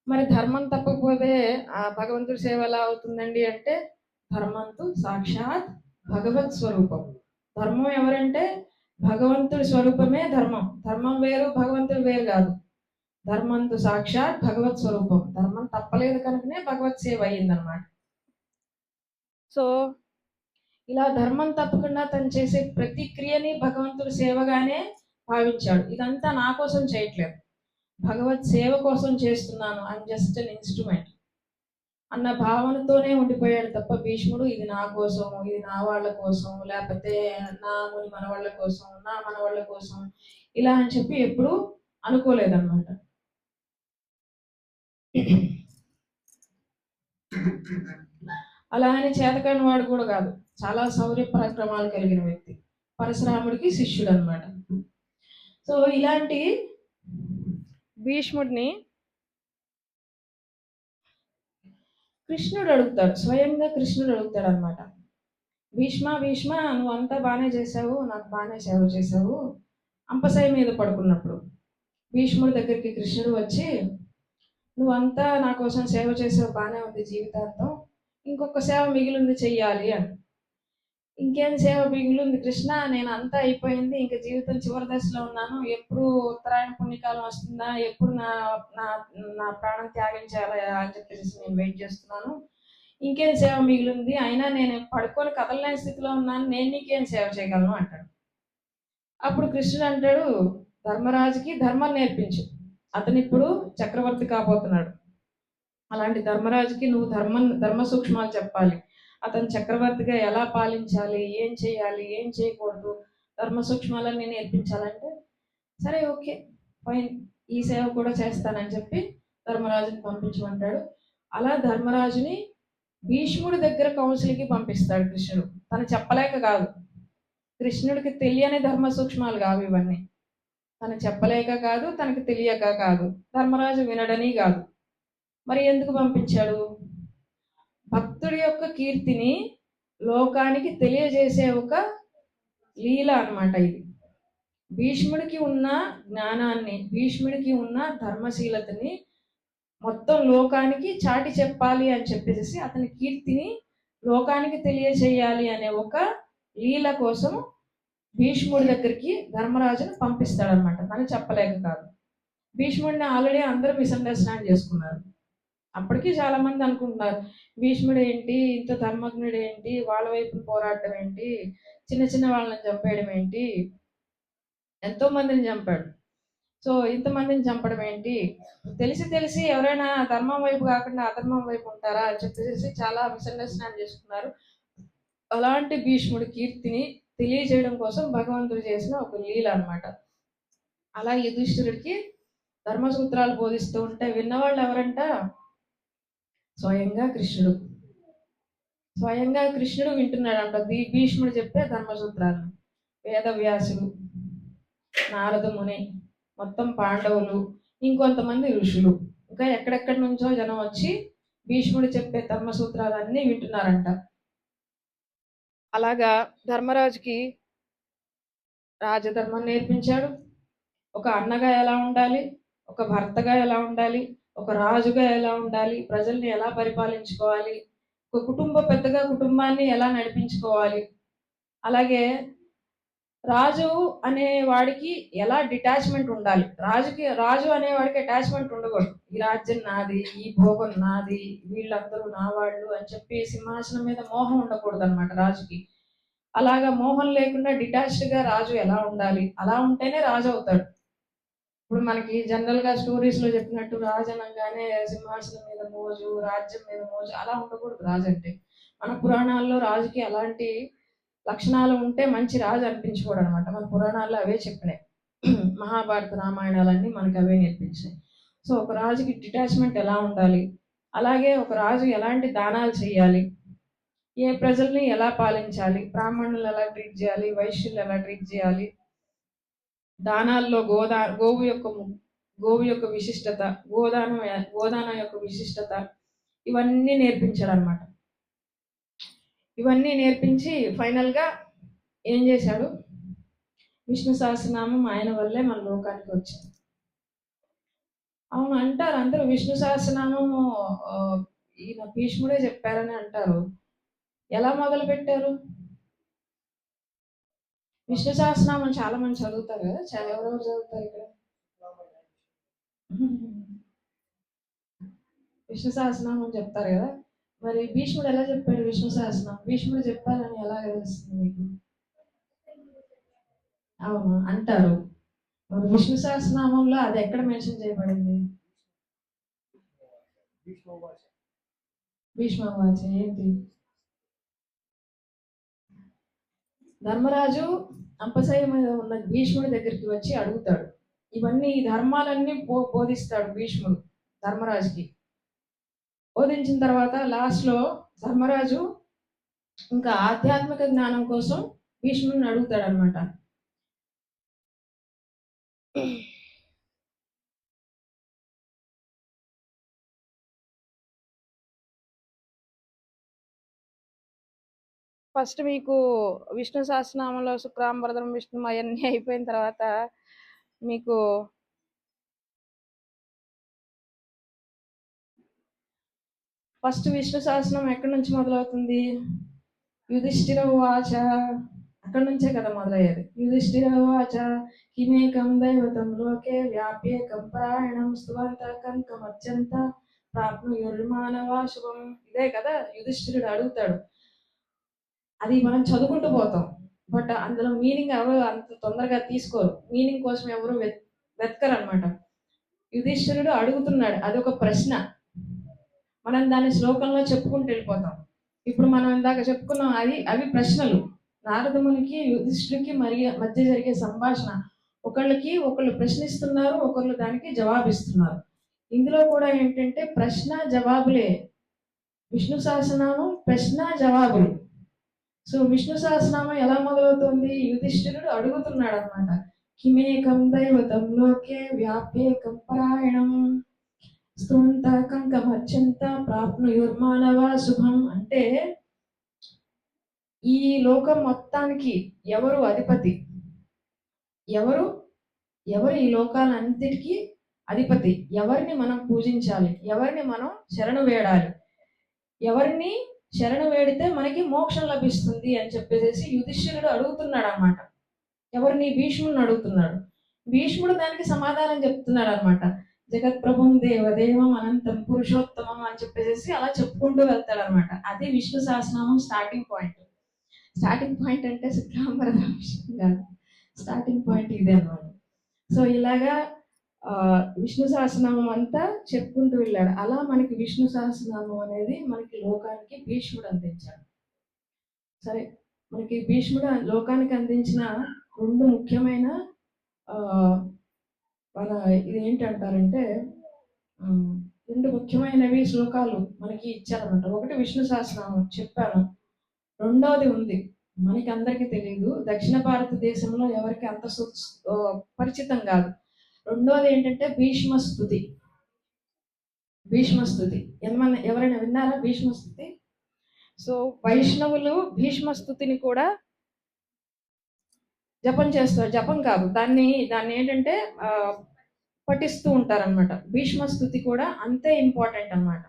మరి ధర్మం తప్పకపోతే ఆ భగవంతుడి సేవ ఎలా అవుతుందండి అంటే, ధర్మంతు సాక్షాత్ భగవత్ స్వరూపం. ధర్మం ఎవరంటే భగవంతుడి స్వరూపమే ధర్మం. ధర్మం వేరు, భగవంతుడు వేరు కాదు. ధర్మంతు సాక్షాత్ భగవత్ స్వరూపం. ధర్మం తప్పలేదు కనుకనే భగవత్ సేవ అయ్యిందనమాట. సో ఇలా ధర్మం తప్పకుండా తను చేసే ప్రతి క్రియని భగవంతుడి సేవగానే భావించాడు. ఇదంతా నా కోసం చేయట్లేదు, భగవత్ సేవ కోసం చేస్తున్నాను, ఐఎమ్ జస్ట్ అన్ ఇన్స్ట్రుమెంట్ అన్న భావనతోనే ఉండిపోయాడు తప్ప భీష్ముడు ఇది నా కోసం, ఇది నా వాళ్ళ కోసం, లేకపోతే నా ముని మన వాళ్ళ కోసం, నా మన వాళ్ళ కోసం ఇలా అని చెప్పి ఎప్పుడూ అనుకోలేదన్నమాట. అలా అని చేతకాని వాడు కూడా కాదు, చాలా శౌర్య పరాక్రమాలు కలిగిన వ్యక్తి, పరశురాముడికి శిష్యుడు అనమాట. సో ఇలాంటి భీష్ముడిని కృష్ణుడు అడుగుతాడు, స్వయంగా కృష్ణుడు అడుగుతాడు అనమాట. భీష్మ భీష్మ, నువ్వు అంతా బాగానే చేసావు, నాకు బాగానే సేవ చేసావు. అంపశయ్య మీద పడుకున్నప్పుడు భీష్ముడి దగ్గరికి కృష్ణుడు వచ్చి, నువ్వంతా నా కోసం సేవ చేసావు, బాగానే ఉంది జీవితాంతం, ఇంకొక సేవ మిగిలింది చెయ్యాలి అని. ఇంకేం సేవ మిగిలింది కృష్ణ, నేను అంతా అయిపోయింది, ఇంకా జీవితం చివరి దశలో ఉన్నాను, ఎప్పుడు ఉత్తరాయణ పుణ్యకాలం వస్తుందా, ఎప్పుడు నా నా నా ప్రాణం త్యాగం చేయాలా అని చెప్పేసి నేను వెయిట్ చేస్తున్నాను, ఇంకేం సేవ మిగిలింది, అయినా నేను పడుకొని కదలలేని స్థితిలో ఉన్నాను, నేను నీకేం సేవ చేయగలను అంటాడు. అప్పుడు కృష్ణుడు అంటాడు, ధర్మరాజుకి ధర్మం నేర్పించు, అతను ఇప్పుడు చక్రవర్తి కాబోతున్నాడు. అలాంటి ధర్మరాజుకి నువ్వు ధర్మ సూక్ష్మాలు చెప్పాలి, అతను చక్రవర్తిగా ఎలా పాలించాలి, ఏం చేయాలి, ఏం చేయకూడదు, ధర్మ సూక్ష్మాలన్నీ నేర్పించాలంటే సరే ఓకే ఫైన్, ఈ సేవ కూడా చేస్తానని చెప్పి ధర్మరాజుని పంపించమంటాడు. అలా ధర్మరాజుని భీష్ముడి దగ్గర కౌన్సిల్కి పంపిస్తాడు కృష్ణుడు. తను చెప్పలేక కాదు, కృష్ణుడికి తెలియని ధర్మ సూక్ష్మాలు కావు ఇవన్నీ, తను చెప్పలేక కాదు, తనకు తెలియక కాదు, ధర్మరాజు వినడని కాదు. మరి ఎందుకు పంపించాడు? భక్తుడి యొక్క కీర్తిని లోకానికి తెలియజేసే ఒక లీల అన్నమాట ఇది. భీష్ముడికి ఉన్న జ్ఞానాన్ని, భీష్ముడికి ఉన్న ధర్మశీలతని మొత్తం లోకానికి చాటి చెప్పాలి అని చెప్పేసి అతని కీర్తిని లోకానికి తెలియజేయాలి అనే ఒక లీల కోసం భీష్ముడి దగ్గరికి ధర్మరాజును పంపిస్తాడనమాట. తను చెప్పలేక కాదు. భీష్ముడిని ఆల్రెడీ అందరూ మిస్అండర్స్టాండ్ చేసుకున్నారు. అప్పటికి చాలా మంది అనుకుంటున్నారు, భీష్ముడు ఏంటి, ఇంత ధర్మజ్ఞుడు ఏంటి, వాళ్ళ వైపు పోరాటం ఏంటి, చిన్న చిన్న వాళ్ళని చంపేయడం ఏంటి, ఎంతో మందిని చంపాడు. సో ఇంతమందిని చంపడం ఏంటి, తెలిసి తెలిసి ఎవరైనా ధర్మం వైపు కాకుండా అధర్మం వైపు ఉంటారా అని చెప్పేసి చాలా మిస్అండర్స్టాండ్ చేసుకున్నారు. అలాంటి భీష్ముడి కీర్తిని తెలియజేయడం కోసం భగవంతుడు చేసిన ఒక లీల అన్నమాట. అలా యుధిష్ఠిరుడికి ధర్మసూత్రాలు బోధిస్తూ ఉంటే విన్నవాళ్ళు ఎవరంట, స్వయంగా కృష్ణుడు. స్వయంగా కృష్ణుడు వింటున్నాడంట భీష్ముడు చెప్పే ధర్మసూత్రాలను. వేదవ్యాసుడు, నారద ముని, మొత్తం పాండవులు, ఇంకొంతమంది ఋషులు, ఇంకా ఎక్కడెక్కడి నుంచో జనం వచ్చి భీష్ముడు చెప్పే ధర్మసూత్రాలన్నీ వింటున్నారంట. అలాగా ధర్మరాజుకి రాజధర్మం నేర్పించాడు. ఒక అన్నగా ఎలా ఉండాలి, ఒక భర్తగా ఎలా ఉండాలి, ఒక రాజుగా ఎలా ఉండాలి, ప్రజల్ని ఎలా పరిపాలించుకోవాలి, ఒక కుటుంబ పెద్దగా కుటుంబాన్ని ఎలా నడిపించుకోవాలి, అలాగే రాజు అనే వాడికి ఎలా డిటాచ్మెంట్ ఉండాలి, రాజు అనేవాడికి అటాచ్మెంట్ ఉండకూడదు. ఈ రాజ్యం నాది, ఈ భోగం నాది, వీళ్ళందరూ నా వాళ్ళు అని చెప్పి సింహాసనం మీద మోహం ఉండకూడదు అనమాట రాజుకి. అలాగా మోహం లేకుండా డిటాచ్డ్ గా రాజు ఎలా ఉండాలి, అలా ఉంటేనే రాజు అవుతాడు. ఇప్పుడు మనకి జనరల్ గా స్టోరీస్ లో చెప్పినట్టు రాజు అనగానే సింహాసనం మీద మోజు, రాజ్యం మీద మోజు, అలా ఉండకూడదు రాజు అంటే. మన పురాణాల్లో రాజుకి అలాంటి లక్షణాలు ఉంటే మంచి రాజు అనిపించుకోడు అనమాట. మన పురాణాల్లో అవే చెప్పినాయి. మహాభారత రామాయణాలన్నీ మనకి అవే నేర్పించాయి. సో ఒక రాజుకి డిటాచ్మెంట్ ఎలా ఉండాలి, అలాగే ఒక రాజు ఎలాంటి దానాలు చేయాలి, ఏ ప్రజల్ని ఎలా పాలించాలి, బ్రాహ్మణులు ఎలా ట్రీట్ చేయాలి, వైశ్యులు ఎలా ట్రీట్ చేయాలి, దానాల్లో గోవు యొక్క విశిష్టత, గోదానం యొక్క విశిష్టత, ఇవన్నీ నేర్పించాడు అనమాట. ఇవన్నీ నేర్పించి ఫైనల్ గా ఏం చేశాడు, విష్ణు సహస్రనామం ఆయన వల్లే మన లోకానికి వచ్చింది. అవును అంటారు అందరూ, విష్ణు సహస్రనామము ఈయన భీష్ముడే చెప్పారని అంటారు. ఎలా మొదలు పెట్టారు? విష్ణు సహస్రనామం చాలా మంది చదువుతారు కదా, చాలా ఎవరెవరు చదువుతారు ఇక్కడ? విష్ణు సహస్రనామం చెప్తారు కదా, మరి భీష్ముడు ఎలా చెప్పాడు విష్ణు సహస్రనామం? భీష్ముడు చెప్పాలని ఎలా తెలుస్తుంది మీకు? అవును అంటారు. మరి విష్ణు సహస్రనామంలో అది ఎక్కడ మెన్షన్ చేయబడింది? భీష్మవాచ ఏంటి? ధర్మరాజు అంపశయ్య మీద ఉన్న భీష్ముడి దగ్గరికి వచ్చి అడుగుతాడు. ఇవన్నీ ఈ ధర్మాలన్నీ బోధిస్తాడు భీష్ముడు ధర్మరాజుకి. బోధించిన తర్వాత లాస్ట్ లో ధర్మరాజు ఇంకా ఆధ్యాత్మిక జ్ఞానం కోసం భీష్ముడిని అడుగుతాడు అనమాట. ఫస్ట్ మీకు విష్ణు సహస్రనామంలో శుక్రాంబరధరం విష్ణు అవన్నీ అయిపోయిన తర్వాత మీకు ఫస్ట్ విష్ణు సహస్రనామం ఎక్కడి నుంచి మొదలవుతుంది? యుధిష్ఠిర ఉవాచ, అక్కడి నుంచే కదా మొదలయ్యేది. యుధిష్ఠిర ఉవాచ కిమేకం దైవతం లోకే వ్యాప్యేకం పరాయణం స్తువంత కంకమర్చంత ప్రాప్నుయుర్మానవా శుభం. ఇదే కదా యుధిష్ఠిరుడు అడుగుతాడు. అది మనం చదువుకుంటూ పోతాం, బట్ అందులో మీనింగ్ ఎవరు అంత తొందరగా తీసుకోరు, మీనింగ్ కోసం ఎవరు వెతకరు అనమాట. యుధిష్ఠిరుడు అడుగుతున్నాడు, అది ఒక ప్రశ్న, మనం దాని శ్లోకంలో చెప్పుకుంటూ వెళ్ళిపోతాం. ఇప్పుడు మనం ఇందాక చెప్పుకున్నాం, అవి ప్రశ్నలు. నారదమునికి యుధిష్ఠిరుడికి మధ్య జరిగే సంభాషణ. ఒకళ్ళు ప్రశ్నిస్తున్నారు, ఒకళ్ళు దానికి జవాబిస్తున్నారు. ఇందులో కూడా ఏంటంటే ప్రశ్న జవాబులే. విష్ణు సహస్రనామం ప్రశ్న జవాబులు. సో విష్ణు సహస్రనామం ఎలా మొదలవుతుంది? యుధిష్ఠిరుడు అడుగుతున్నాడు అనమాట. కిమేకం దైవతం లోకే వ్యాప్యేకం పరాయణం స్తువంత కంకమర్చంత ప్రాప్నుయుర్మానవ శుభం. అంటే ఈ లోకం మొత్తానికి ఎవరు అధిపతి, ఎవరు ఎవరు ఈ లోకాలన్నిటికీ అధిపతి, ఎవరిని మనం పూజించాలి, ఎవరిని మనం శరణు వేడాలి, ఎవరిని శరణు వేడితే మనకి మోక్షం లభిస్తుంది అని చెప్పేసి యుధిష్ఠిరుడు అడుగుతున్నాడు అనమాట. ఎవరిని? భీష్ముడిని అడుగుతున్నాడు. భీష్ముడు దానికి సమాధానం చెప్తున్నాడు అనమాట. జగత్ప్రభుం దేవదేవం అనంతం పురుషోత్తమం అని చెప్పేసి అలా చెప్పుకుంటూ వెళ్తాడు అనమాట. అది Vishnu Sahasranamam starting point. Starting point అంటే శుక్లాంబరధర విషయం కాదు, స్టార్టింగ్ పాయింట్ ఇదే అనమాట. సో ఇలాగా విష్ణు సహస్రనామం అంతా చెప్పుకుంటూ వెళ్ళాడు. అలా మనకి విష్ణు సహస్రనామం అనేది మనకి లోకానికి భీష్ముడు అందించాడు. సరే, మనకి భీష్ముడు లోకానికి అందించిన రెండు ముఖ్యమైన మన ఇది ఏంటంటారంటే రెండు ముఖ్యమైనవి శ్లోకాలు మనకి ఇచ్చారన్నమాట. ఒకటి విష్ణు సహస్రనామం చెప్పాను, రెండవది ఉంది మనకి అందరికీ తెలియదు, దక్షిణ భారతదేశంలో ఎవరికి అంత పరిచితం కాదు. రెండవది ఏంటంటే భీష్మస్తుతి. భీష్మస్తుతి ఎవరైనా విన్నారా? భీష్మస్తుతి. సో వైష్ణవులు భీష్మస్తుతిని కూడా జపం చేస్తారు. జపం కాదు, దాన్ని ఏంటంటే పఠిస్తూ ఉంటారనమాట. భీష్మస్తుతి కూడా అంతే ఇంపార్టెంట్ అనమాట.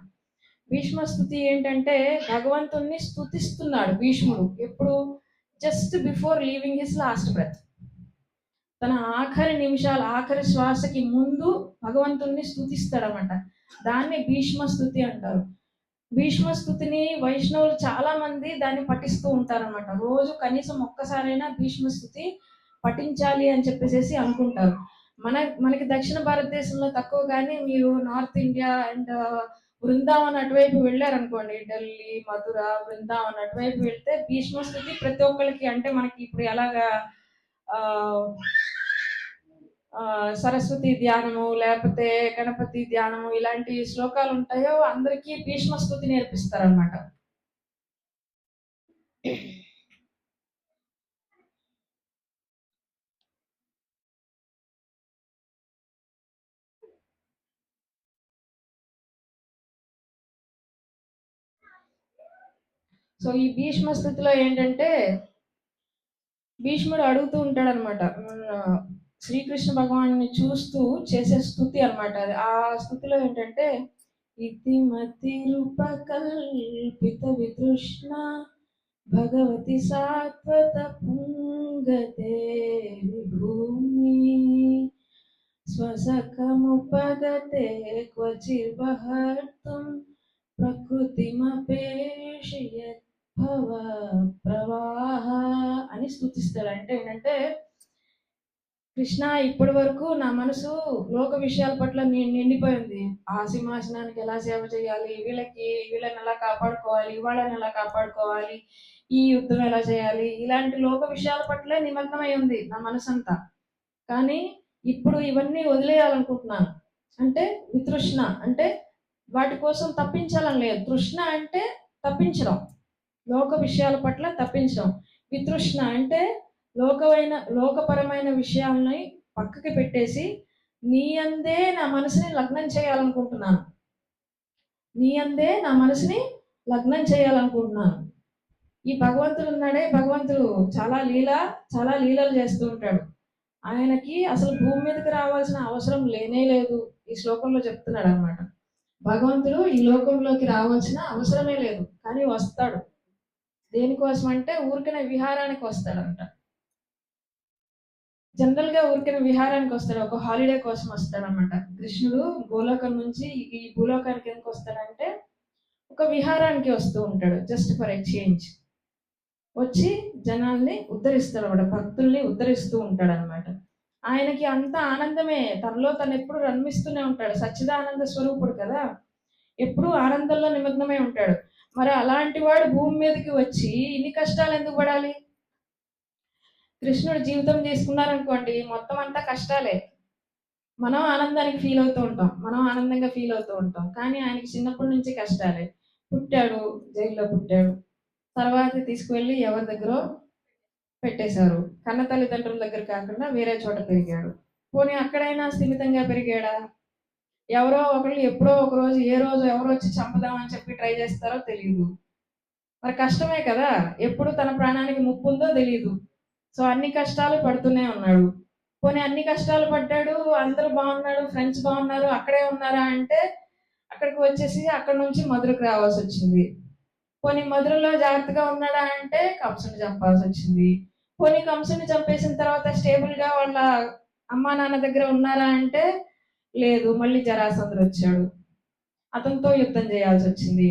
భీష్మస్తుతి ఏంటంటే భగవంతుణ్ణి స్తుతిస్తున్నాడు భీష్ముడు. ఎప్పుడు? Just before leaving his last breath. తన ఆఖరి నిమిషాలు, ఆఖరి శ్వాసకి ముందు భగవంతుణ్ణి స్తుతిస్తాడనమాట. దాన్ని భీష్మస్తుతి అంటారు. భీష్మస్తుతిని వైష్ణవులు చాలా మంది దాన్ని పఠిస్తూ ఉంటారనమాట. రోజు కనీసం ఒక్కసారైనా భీష్మస్తుతి పఠించాలి అని చెప్పేసి అనుకుంటారు. మనకి దక్షిణ భారతదేశంలో తక్కువ, కానీ మీరు నార్త్ ఇండియా అండ్ బృందావన్ అటువైపు వెళ్ళారనుకోండి, ఢిల్లీ, మధుర, బృందావన్ అటువైపు వెళ్తే భీష్మస్తుతి ప్రతి ఒక్కరికి, అంటే మనకి ఇప్పుడు ఎలాగా సరస్వతి ధ్యానము లేకపోతే గణపతి ధ్యానము ఇలాంటి శ్లోకాలు ఉంటాయో అందరికీ భీష్మస్తుతి నేర్పిస్తారనమాట. సో ఈ భీష్మస్తుతిలో ఏంటంటే భీష్ముడు అడుగుతూ ఉంటాడు అనమాట, శ్రీకృష్ణ భగవాన్ని చూస్తూ చేసే స్తుతి అనమాట. ఆ స్తుతిలో ఏంటంటే ఇతిమతి రూపకల్పిత వితృష్ణ భగవతి సాత్వత పుంగతే విభూమి స్వసకముపగతే క్వచిర్బహర్తుం ప్రకృతిమపేషయత్ భవ ప్రవాహ అని స్తుతిస్తాడు. అంటే ఏంటంటే కృష్ణ, ఇప్పటి వరకు నా మనసు లోక విషయాల పట్ల నిండిపోయింది. ఆ సింహాసనానికి ఎలా సేవ చేయాలి, వీళ్ళని ఎలా కాపాడుకోవాలి, వాళ్ళని ఎలా కాపాడుకోవాలి, ఈ యుద్ధం ఎలా చేయాలి, ఇలాంటి లోక విషయాల పట్ల నిమగ్నమై ఉంది నా మనసంతా. కానీ ఇప్పుడు ఇవన్నీ వదిలేయాలనుకుంటున్నాను. అంటే వితృష్ణ అంటే వాటి కోసం తప్పించాలని లేదు. తృష్ణ అంటే తప్పించడం, లోక విషయాల పట్ల తప్పించడం. వితృష్ణ అంటే లోకపరమైన విషయాలని పక్కకి పెట్టేసి నీ అందే నా మనసుని లగ్నం చేయాలనుకుంటున్నాను. నీ అందే నా మనసుని లగ్నం చేయాలనుకుంటున్నాను. ఈ భగవంతుడు ఉన్నాడే, భగవంతుడు చాలా లీలలు చేస్తూ ఉంటాడు. ఆయనకి అసలు భూమి మీదకి రావాల్సిన అవసరం లేనే లేదు. ఈ శ్లోకంలో చెప్తున్నాడు అనమాట. భగవంతుడు ఈ లోకంలోకి రావాల్సిన అవసరమే లేదు, కానీ వస్తాడు. దేనికోసం అంటే ఊరికనే విహారానికి వస్తాడంట. జనరల్ గా ఊరికనే విహారానికి వస్తాడు, ఒక హాలిడే కోసం వస్తాడు అనమాట. కృష్ణుడు గోలోకం నుంచి ఈ భూలోకానికి ఎందుకు వస్తాడంటే ఒక విహారానికి వస్తూ ఉంటాడు, జస్ట్ ఫర్ ఎక్స్చేంజ్. వచ్చి జనాల్ని ఉద్ధరిస్తాడు అనమాట, భక్తుల్ని ఉద్ధరిస్తూ ఉంటాడు అనమాట. ఆయనకి అంత ఆనందమే, తనలో తను ఎప్పుడు రన్మిస్తూనే ఉంటాడు. సచ్చిదానంద స్వరూపుడు కదా, ఎప్పుడు ఆనందంలో నిమగ్నమై ఉంటాడు. మరి అలాంటి వాడు భూమి మీదకి వచ్చి ఇన్ని కష్టాలు ఎందుకు పడాలి? కృష్ణుడు జీవితం తీసుకున్నారనుకోండి, మొత్తం అంతా కష్టాలే. మనం ఆనందానికి ఫీల్ అవుతూ ఉంటాం, మనం ఆనందంగా ఫీల్ అవుతూ ఉంటాం, కానీ ఆయనకి చిన్నప్పటి నుంచి కష్టాలే. పుట్టాడు, జైల్లో పుట్టాడు, తర్వాత తీసుకువెళ్ళి ఎవరి దగ్గర పెట్టేశారు. కన్న తల్లిదండ్రుల దగ్గర కాకుండా వేరే చోట పెరిగాడు. పోనీ అక్కడైనా స్థిమితంగా పెరిగాడా? ఎవరో ఒకళ్ళు ఎప్పుడో ఒక రోజు, ఏ రోజు ఎవరో వచ్చి చంపుదామని చెప్పి ట్రై చేస్తారో తెలియదు. మరి కష్టమే కదా, ఎప్పుడు తన ప్రాణానికి ముప్పు ఉందో తెలియదు. సో అన్ని కష్టాలు పడుతూనే ఉన్నాడు. పోనీ అన్ని కష్టాలు పడ్డాడు, అందరూ బాగున్నాడు, ఫ్రెండ్స్ బాగున్నారు, అక్కడే ఉన్నారా అంటే అక్కడికి వచ్చేసి అక్కడ నుంచి మధురకు రావాల్సి వచ్చింది. పోనీ మధురలో జాగ్రత్తగా ఉన్నాడా అంటే కంసుని చంపాల్సి వచ్చింది. పోనీ కంసుని చంపేసిన తర్వాత స్టేబుల్ గా వాళ్ళ అమ్మా నాన్న దగ్గర ఉన్నారా అంటే లేదు, మళ్ళీ జరాసంధుడు వచ్చాడు, అతనితో యుద్ధం చేయాల్సి వచ్చింది.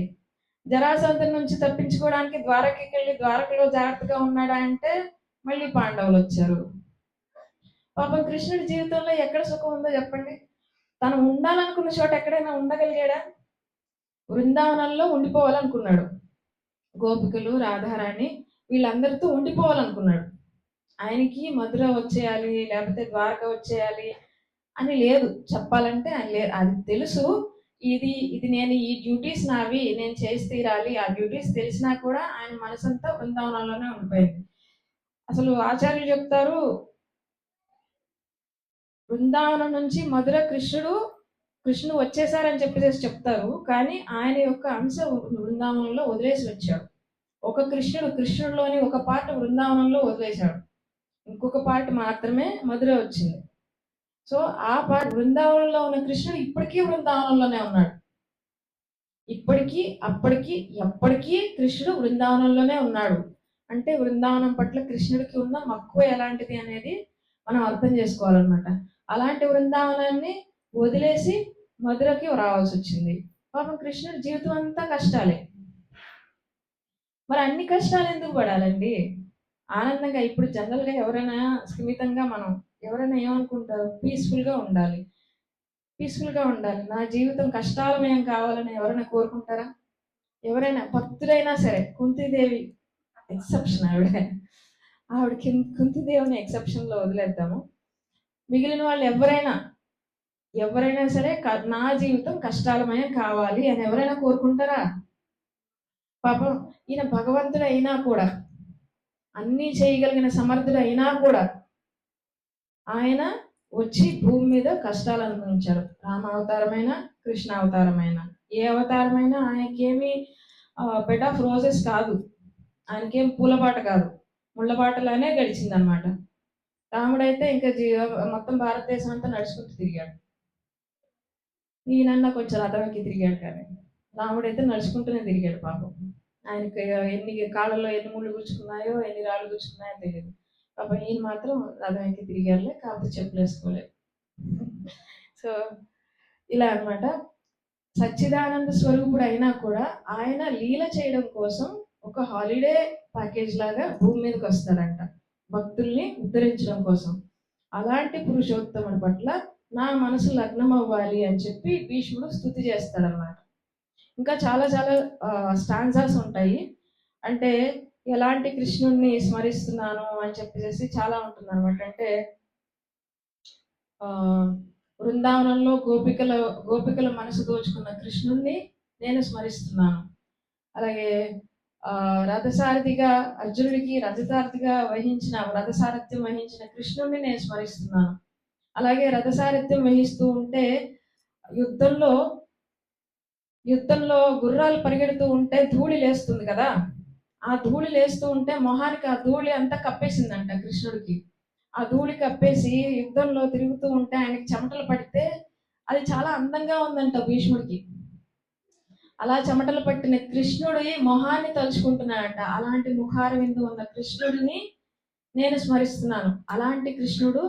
జరాసంధుడి నుంచి తప్పించుకోవడానికి ద్వారకకి వెళ్ళి ద్వారకలో జాగ్రత్తగా ఉన్నాడా అంటే మళ్ళీ పాండవులు వచ్చారు. పాపం కృష్ణుడి జీవితంలో ఎక్కడ సుఖం ఉందో చెప్పండి? తను ఉండాలనుకున్న చోట ఎక్కడైనా ఉండగలిగాడా? బృందావనంలో ఉండిపోవాలనుకున్నాడు. గోపికలు, రాధారాణి వీళ్ళందరితో ఉండిపోవాలనుకున్నాడు. ఆయనకి మధుర వచ్చేయాలి లేకపోతే ద్వారక వచ్చేయాలి అని లేదు. చెప్పాలంటే అది తెలుసు, ఇది నేను ఈ డ్యూటీస్ నావి, నేను చేసి తీరాలి. ఆ డ్యూటీస్ తెలిసినా కూడా ఆయన మనసంతా బృందావనంలోనే ఉండిపోయింది. అసలు ఆచార్యులు చెప్తారు, బృందావనం నుంచి మధుర కృష్ణుడు వచ్చేసారని చెప్పేసి చెప్తారు, కానీ ఆయన యొక్క అంశ బృందావనంలో వదిలేసి వచ్చాడు. ఒక కృష్ణుడిలోని ఒక పార్ట్ బృందావనంలో వదిలేశాడు, ఇంకొక పార్ట్ మాత్రమే మధుర వచ్చింది. సో ఆ పార్ట్ బృందావనంలో ఉన్న కృష్ణుడు ఇప్పటికీ బృందావనంలోనే ఉన్నాడు. ఇప్పటికీ అప్పటికి ఎప్పటికీ కృష్ణుడు బృందావనంలోనే ఉన్నాడు. అంటే బృందావనం పట్ల కృష్ణుడికి ఉన్న మక్కువ ఎలాంటిది అనేది మనం అర్థం చేసుకోవాలన్నమాట. అలాంటి బృందావనాన్ని వదిలేసి మధురకి రావాల్సి వచ్చింది. పాపం కృష్ణుడి జీవితం అంతా కష్టాలే. మరి అన్ని కష్టాలు ఎందుకు పడాలండి? ఆనందంగా ఇప్పుడు జనరల్గా ఎవరైనా స్థిమితంగా మనం ఎవరైనా ఏమనుకుంటారు? పీస్ఫుల్గా ఉండాలి, నా జీవితం కష్టాలమయం కావాలని ఎవరైనా కోరుకుంటారా? ఎవరైనా భక్తులైనా సరే, కుంతీదేవి ఎక్సెప్షన్, ఆవిడకి కుంతీదేవిని ఎక్సెప్షన్లో వదిలేద్దాము. మిగిలిన వాళ్ళు ఎవరైనా సరే నా జీవితం కష్టాలమయం కావాలి అని ఎవరైనా కోరుకుంటారా? పాపం ఈయన భగవంతుడు అయినా కూడా, అన్నీ చేయగలిగిన సమర్థుడు అయినా కూడా ఆయన వచ్చి భూమి మీద కష్టాలు అనుభవించారు. రామ అవతారమైన, కృష్ణ అవతారమైన, ఏ అవతారమైనా ఆయనకేమి బెడ్ ఆఫ్ రోజెస్ కాదు, ఆయనకేం పూలబాట కాదు, ముళ్ళబాటలానే గడిచిందనమాట. రాముడైతే ఇంకా మొత్తం భారతదేశం అంతా నడుచుకుంటూ తిరిగాడు. ఈయనన్నా కొంచెం రథం ఎక్కి తిరిగాడు, కానీ రాముడైతే నడుచుకుంటూనే తిరిగాడు. పాపం ఆయనకి ఎన్ని కాళ్ళలో ఎన్ని ముళ్ళు గుచ్చుకున్నాయో, ఎన్ని రాళ్ళు గుచ్చుకున్నాయో తెలియదు. పాపం ఈయన మాత్రం రథం ఎక్కి తిరిగారులే, కాకపోతే చెప్పులు వేసుకోలేదు. సో ఇలా అనమాట. సచ్చిదానంద స్వరూపుడు అయినా కూడా ఆయన లీల చేయడం కోసం ఒక హాలిడే ప్యాకేజ్ లాగా భూమి మీదకి వస్తాడంట, భక్తుల్ని ఉద్ధరించడం కోసం. అలాంటి పురుషోత్తముడి పట్ల నా మనసు లగ్నం అవ్వాలి అని చెప్పి భీష్ముడు స్తుతి చేస్తాడనమాట. ఇంకా చాలా చాలా స్టాన్జాస్ ఉంటాయి. అంటే ఎలాంటి కృష్ణుడిని స్మరిస్తున్నాను అని చెప్పేసి చాలా ఉంటుంది అనమాట. అంటే బృందావనంలో గోపికల మనసు దోచుకున్న కృష్ణుడిని నేను స్మరిస్తున్నాను. అలాగే రథసారథిగా అర్జునుడికి రథసారథ్యం వహించిన కృష్ణుడిని నేను స్మరిస్తున్నాను. అలాగే రథసారథ్యం వహిస్తూ ఉంటే యుద్ధంలో గుర్రాలు పరిగెడుతూ ఉంటే ధూళి లేస్తుంది కదా, ఆ ధూళి లేస్తూ ఉంటే మొహానికి ఆ ధూళి అంతా కప్పేసిందంట కృష్ణుడికి. ఆ ధూళి కప్పేసి యుద్ధంలో తిరుగుతూ ఉంటే ఆయనకి చెమటలు పడితే అది చాలా అందంగా ఉందంట భీష్ముడికి. అలా చెమటలు పట్టిన కృష్ణుడి మొహాన్ని తలుచుకుంటున్నాడంట. అలాంటి ముఖార విందు ఉన్న కృష్ణుడిని నేను స్మరిస్తున్నాను. అలాంటి కృష్ణుడు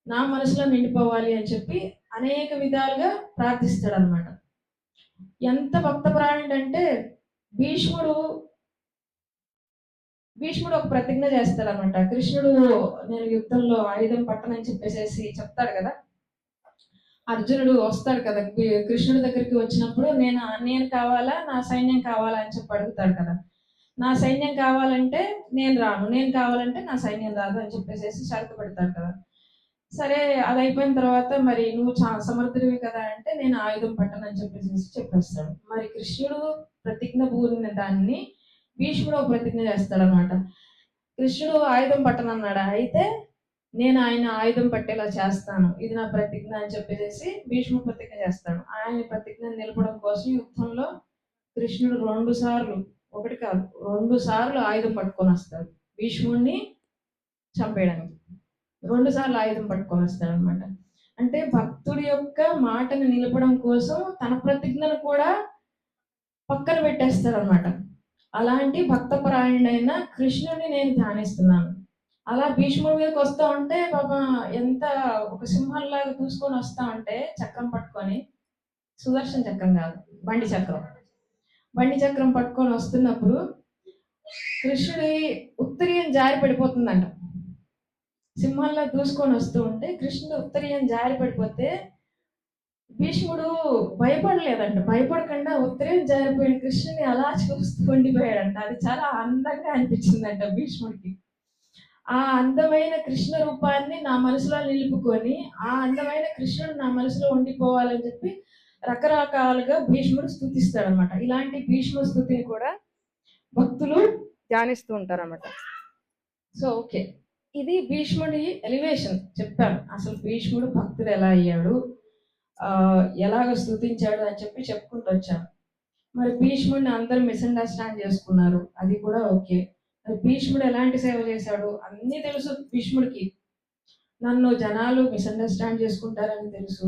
నా మనసులో నిండిపోవాలి అని చెప్పి అనేక విధాలుగా ప్రార్థిస్తాడు అనమాట. ఎంత భక్తపరాయణుడు అంటే భీష్ముడు ఒక ప్రతిజ్ఞ చేస్తాడనమాట. కృష్ణుడు నేను యుద్ధంలో ఆయుధం పట్టనని చెప్పేసి చెప్తాడు కదా. అర్జునుడు వస్తాడు కదా కృష్ణుడి దగ్గరికి వచ్చినప్పుడు, నేను కావాలా, నా సైన్యం కావాలా అని చెప్పి అడుగుతాడు కదా. నా సైన్యం కావాలంటే నేను రాను, నేను కావాలంటే నా సైన్యం రాదు అని చెప్పేసి షరతు పెడతాడు కదా. సరే, అది అయిపోయిన తర్వాత మరి నువ్వు సమర్థుడివి కదా అంటే నేను ఆయుధం పట్టనని చెప్పేస్తాడు. మరి కృష్ణుడు ప్రతిజ్ఞ పూరిన దాన్ని భీష్ముడు ఒక ప్రతిజ్ఞ చేస్తాడనమాట. కృష్ణుడు ఆయుధం పట్టనన్నాడా, అయితే నేను ఆయన ఆయుధం పట్టేలా చేస్తాను, ఇది నా ప్రతిజ్ఞ అని చెప్పేసి భీష్ముడు ప్రతిజ్ఞ చేస్తాడు. ఆయన ప్రతిజ్ఞ నిలపడం కోసం యుద్ధంలో కృష్ణుడు 2 సార్లు, ఒకటి కాదు 2 సార్లు ఆయుధం పట్టుకొని వస్తాడు భీష్ముడిని చంపేయడానికి. 2 సార్లు ఆయుధం పట్టుకొని వస్తాడనమాట. అంటే భక్తుడి యొక్క మాటను నిలపడం కోసం తన ప్రతిజ్ఞను కూడా పక్కన పెట్టేస్తాడనమాట. అలాంటి భక్తపరాయణుడైన కృష్ణుడిని నేను ధ్యానిస్తున్నాను. అలా భీష్ముడి మీదకి వస్తా ఉంటే పాపం ఎంత ఒక సింహంలాగా దూసుకొని వస్తా ఉంటే చక్రం పట్టుకొని, సుదర్శన చక్రం కాదు, బండి చక్రం. బండి చక్రం పట్టుకొని వస్తున్నప్పుడు కృష్ణుడి ఉత్తరీయం జారి పడిపోతుందంట. సింహంలా దూసుకొని వస్తూ ఉంటే కృష్ణుడు ఉత్తరీయం జారి పడిపోతే భీష్ముడు భయపడలేదంట. భయపడకుండా ఉత్తరీయం జారిపోయిన కృష్ణుని అలా చూస్తూ ఉండిపోయాడంట. అది చాలా అందంగా అనిపించిందంట భీష్ముడికి. ఆ అందమైన కృష్ణ రూపాన్ని నా మనసులో నిలుపుకొని, ఆ అందమైన కృష్ణుడు నా మనసులో ఉండిపోవాలని చెప్పి రకరకాలుగా భీష్ముడు స్తుతిస్తాడనమాట. ఇలాంటి భీష్మ స్తుతిని కూడా భక్తులు ధ్యానిస్తూ ఉంటారన్నమాట. సో ఓకే, ఇది భీష్ముడి ఎలివేషన్ చెప్పాను. అసలు భీష్ముడు భక్తుడు ఎలా అయ్యాడు, ఎలాగ స్తుతించాడు అని చెప్పి చెప్పుకుంటూ వచ్చాను. మరి భీష్ముడిని అందరూ మిస్అండర్స్టాండ్ చేసుకున్నారు, అది కూడా ఓకే. మరి భీష్ముడు ఎలాంటి సేవ చేశాడు అన్నీ తెలుసు భీష్ముడికి. నన్ను జనాలు మిస్అండర్స్టాండ్ చేసుకుంటారని తెలుసు.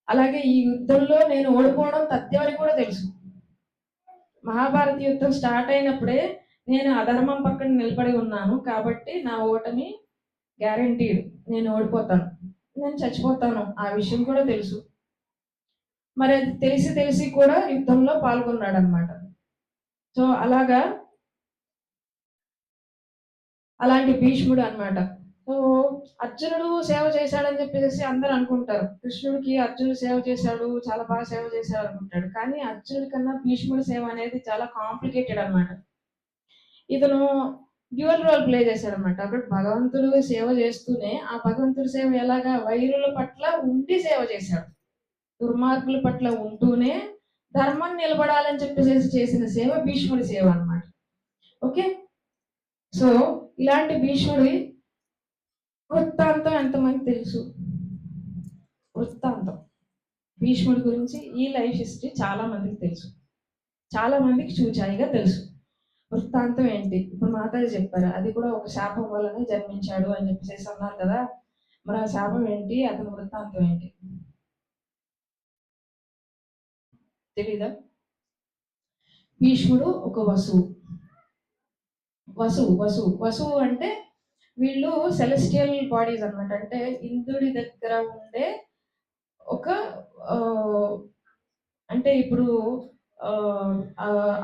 అలాగే ఈ యుద్ధంలో నేను ఓడిపోవడం తథ్యమని కూడా తెలుసు. మహాభారత యుద్ధం స్టార్ట్ అయినప్పుడే నేను అధర్మం పక్కన నిలబడి ఉన్నాను కాబట్టి నా ఓటమి గ్యారంటీడ్. నేను ఓడిపోతాను, నేను చచ్చిపోతాను, ఆ విషయం కూడా తెలుసు. మరి అది తెలిసి కూడా యుద్ధంలో పాల్గొన్నాడు అనమాట. సో అలాంటి భీష్ముడు అన్నమాట. సో అర్జునుడు సేవ చేశాడని చెప్పేసి అందరూ అనుకుంటారు, కృష్ణుడికి అర్జునుడు సేవ చేశాడు, చాలా బాగా సేవ చేశాడు అనుకుంటాడు. కానీ అర్జునుడి కన్నా భీష్ముడి సేవ అనేది చాలా కాంప్లికేటెడ్ అన్నమాట. ఇతను డ్యూయల్ రోల్ ప్లే చేశాడనమాట. అక్కడ భగవంతుడు సేవ చేస్తూనే ఆ భగవంతుడి సేవ ఎలాగా వైరుల పట్ల ఉండి సేవ చేశాడు. దుర్మార్గుల పట్ల ఉంటూనే ధర్మం నిలబడాలని చెప్పేసి చేసిన సేవ భీష్ముడి సేవ అన్నమాట. ఓకే, సో ఇలాంటి భీష్ముడి వృత్తాంతం ఎంతమంది తెలుసు? వృత్తాంతం భీష్ముడి గురించి ఈ లైఫ్ హిస్టరీ చాలా మందికి తెలుసు, చాలా మందికి చూచాయిగా తెలుసు. వృత్తాంతం ఏంటి? ఇప్పుడు మాతాజీ చెప్పారు, అది కూడా ఒక శాపం వల్లనే జన్మించాడు అని చెప్పేసి అన్నారు కదా. మరి ఆ శాపం ఏంటి, అతని వృత్తాంతం ఏంటి తెలీదా? భీష్ముడు ఒక వసువు. వసువు అంటే వీళ్ళు సెలెస్టియల్ బాడీస్ అన్నమాట. అంటే ఇంద్రుడి దగ్గర ఉండే ఒక అంటే ఇప్పుడు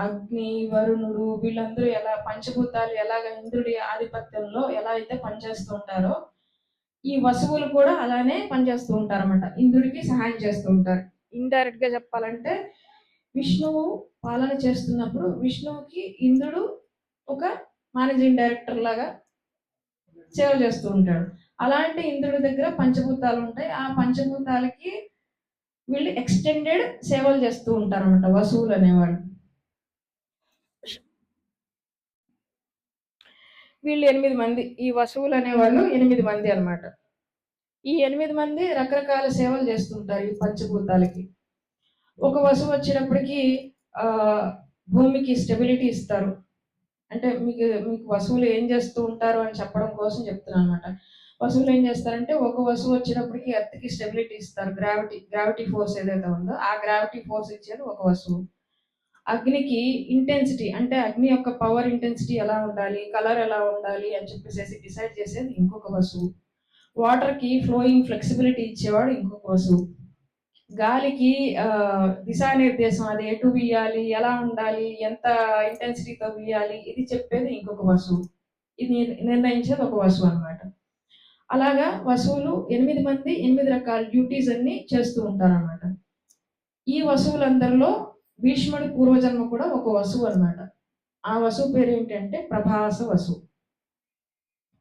అగ్ని, వరుణుడు వీళ్ళందరూ ఎలా పంచభూతాలు ఎలాగ ఇంద్రుడి ఆధిపత్యంలో ఎలా అయితే పనిచేస్తూ ఉంటారో ఈ వసువులు కూడా అలానే పనిచేస్తూ ఉంటారు అన్నమాట. ఇంద్రుడికి సహాయం చేస్తూ ఉంటారు. ఇండైరెక్ట్ గా చెప్పాలంటే విష్ణువు పాలన చేస్తున్నప్పుడు విష్ణువుకి ఇంద్రుడు ఒక మేనేజింగ్ డైరెక్టర్ లాగా సేవ చేస్తూ ఉంటాడు. అలాంటి ఇంద్రుడి దగ్గర పంచభూతాలు ఉంటాయి. ఆ పంచభూతాలకి వీళ్ళు ఎక్స్టెండెడ్ సేవలు చేస్తూ ఉంటారు అన్నమాట వసువులు అనేవాళ్ళు. వీళ్ళు 8 మంది, ఈ వసువులు అనేవాళ్ళు 8 మంది అన్నమాట. ఈ 8 మంది రకరకాల సేవలు చేస్తుంటారు ఈ పంచభూతాలకి. ఒక వసువు వచ్చినప్పటికీ భూమికి స్టెబిలిటీ ఇస్తారు. అంటే మీకు వసువులు ఏం చేస్తూ ఉంటారు అని చెప్పడం కోసం చెప్తున్నాను అనమాట. వసువులు ఏం చేస్తారంటే ఒక వసువు వచ్చినప్పటికి ఎర్త్కి స్టెబిలిటీ ఇస్తారు. గ్రావిటీ ఫోర్స్ ఏదైతే ఉందో ఆ గ్రావిటీ ఫోర్స్ ఇచ్చేది ఒక వసువు. అగ్నికి ఇంటెన్సిటీ, అంటే అగ్ని యొక్క పవర్ ఇంటెన్సిటీ ఎలా ఉండాలి, కలర్ ఎలా ఉండాలి అని చెప్పేసి డిసైడ్ చేసేది ఇంకొక వసువు. వాటర్కి ఫ్లోయింగ్ ఫ్లెక్సిబిలిటీ ఇచ్చేవాడు ఇంకొక వసువు. గాలికి దిశానిర్దేశం, అది ఎటు వీయాలి, ఎలా ఉండాలి, ఎంత ఇంటెన్సిటీతో వీయాలి, ఇది చెప్పేది ఇంకొక వసువు. ఇది నిర్ణయించేది ఒక వసువు అనమాట. అలాగా వసువులు 8 మంది 8 రకాల డ్యూటీస్ అన్ని చేస్తూ ఉంటారన్నమాట. ఈ వసువులందరిలో భీష్ముడి పూర్వజన్మ కూడా ఒక వసువు అనమాట. ఆ వసువు పేరు ఏంటంటే ప్రభాస వసువు.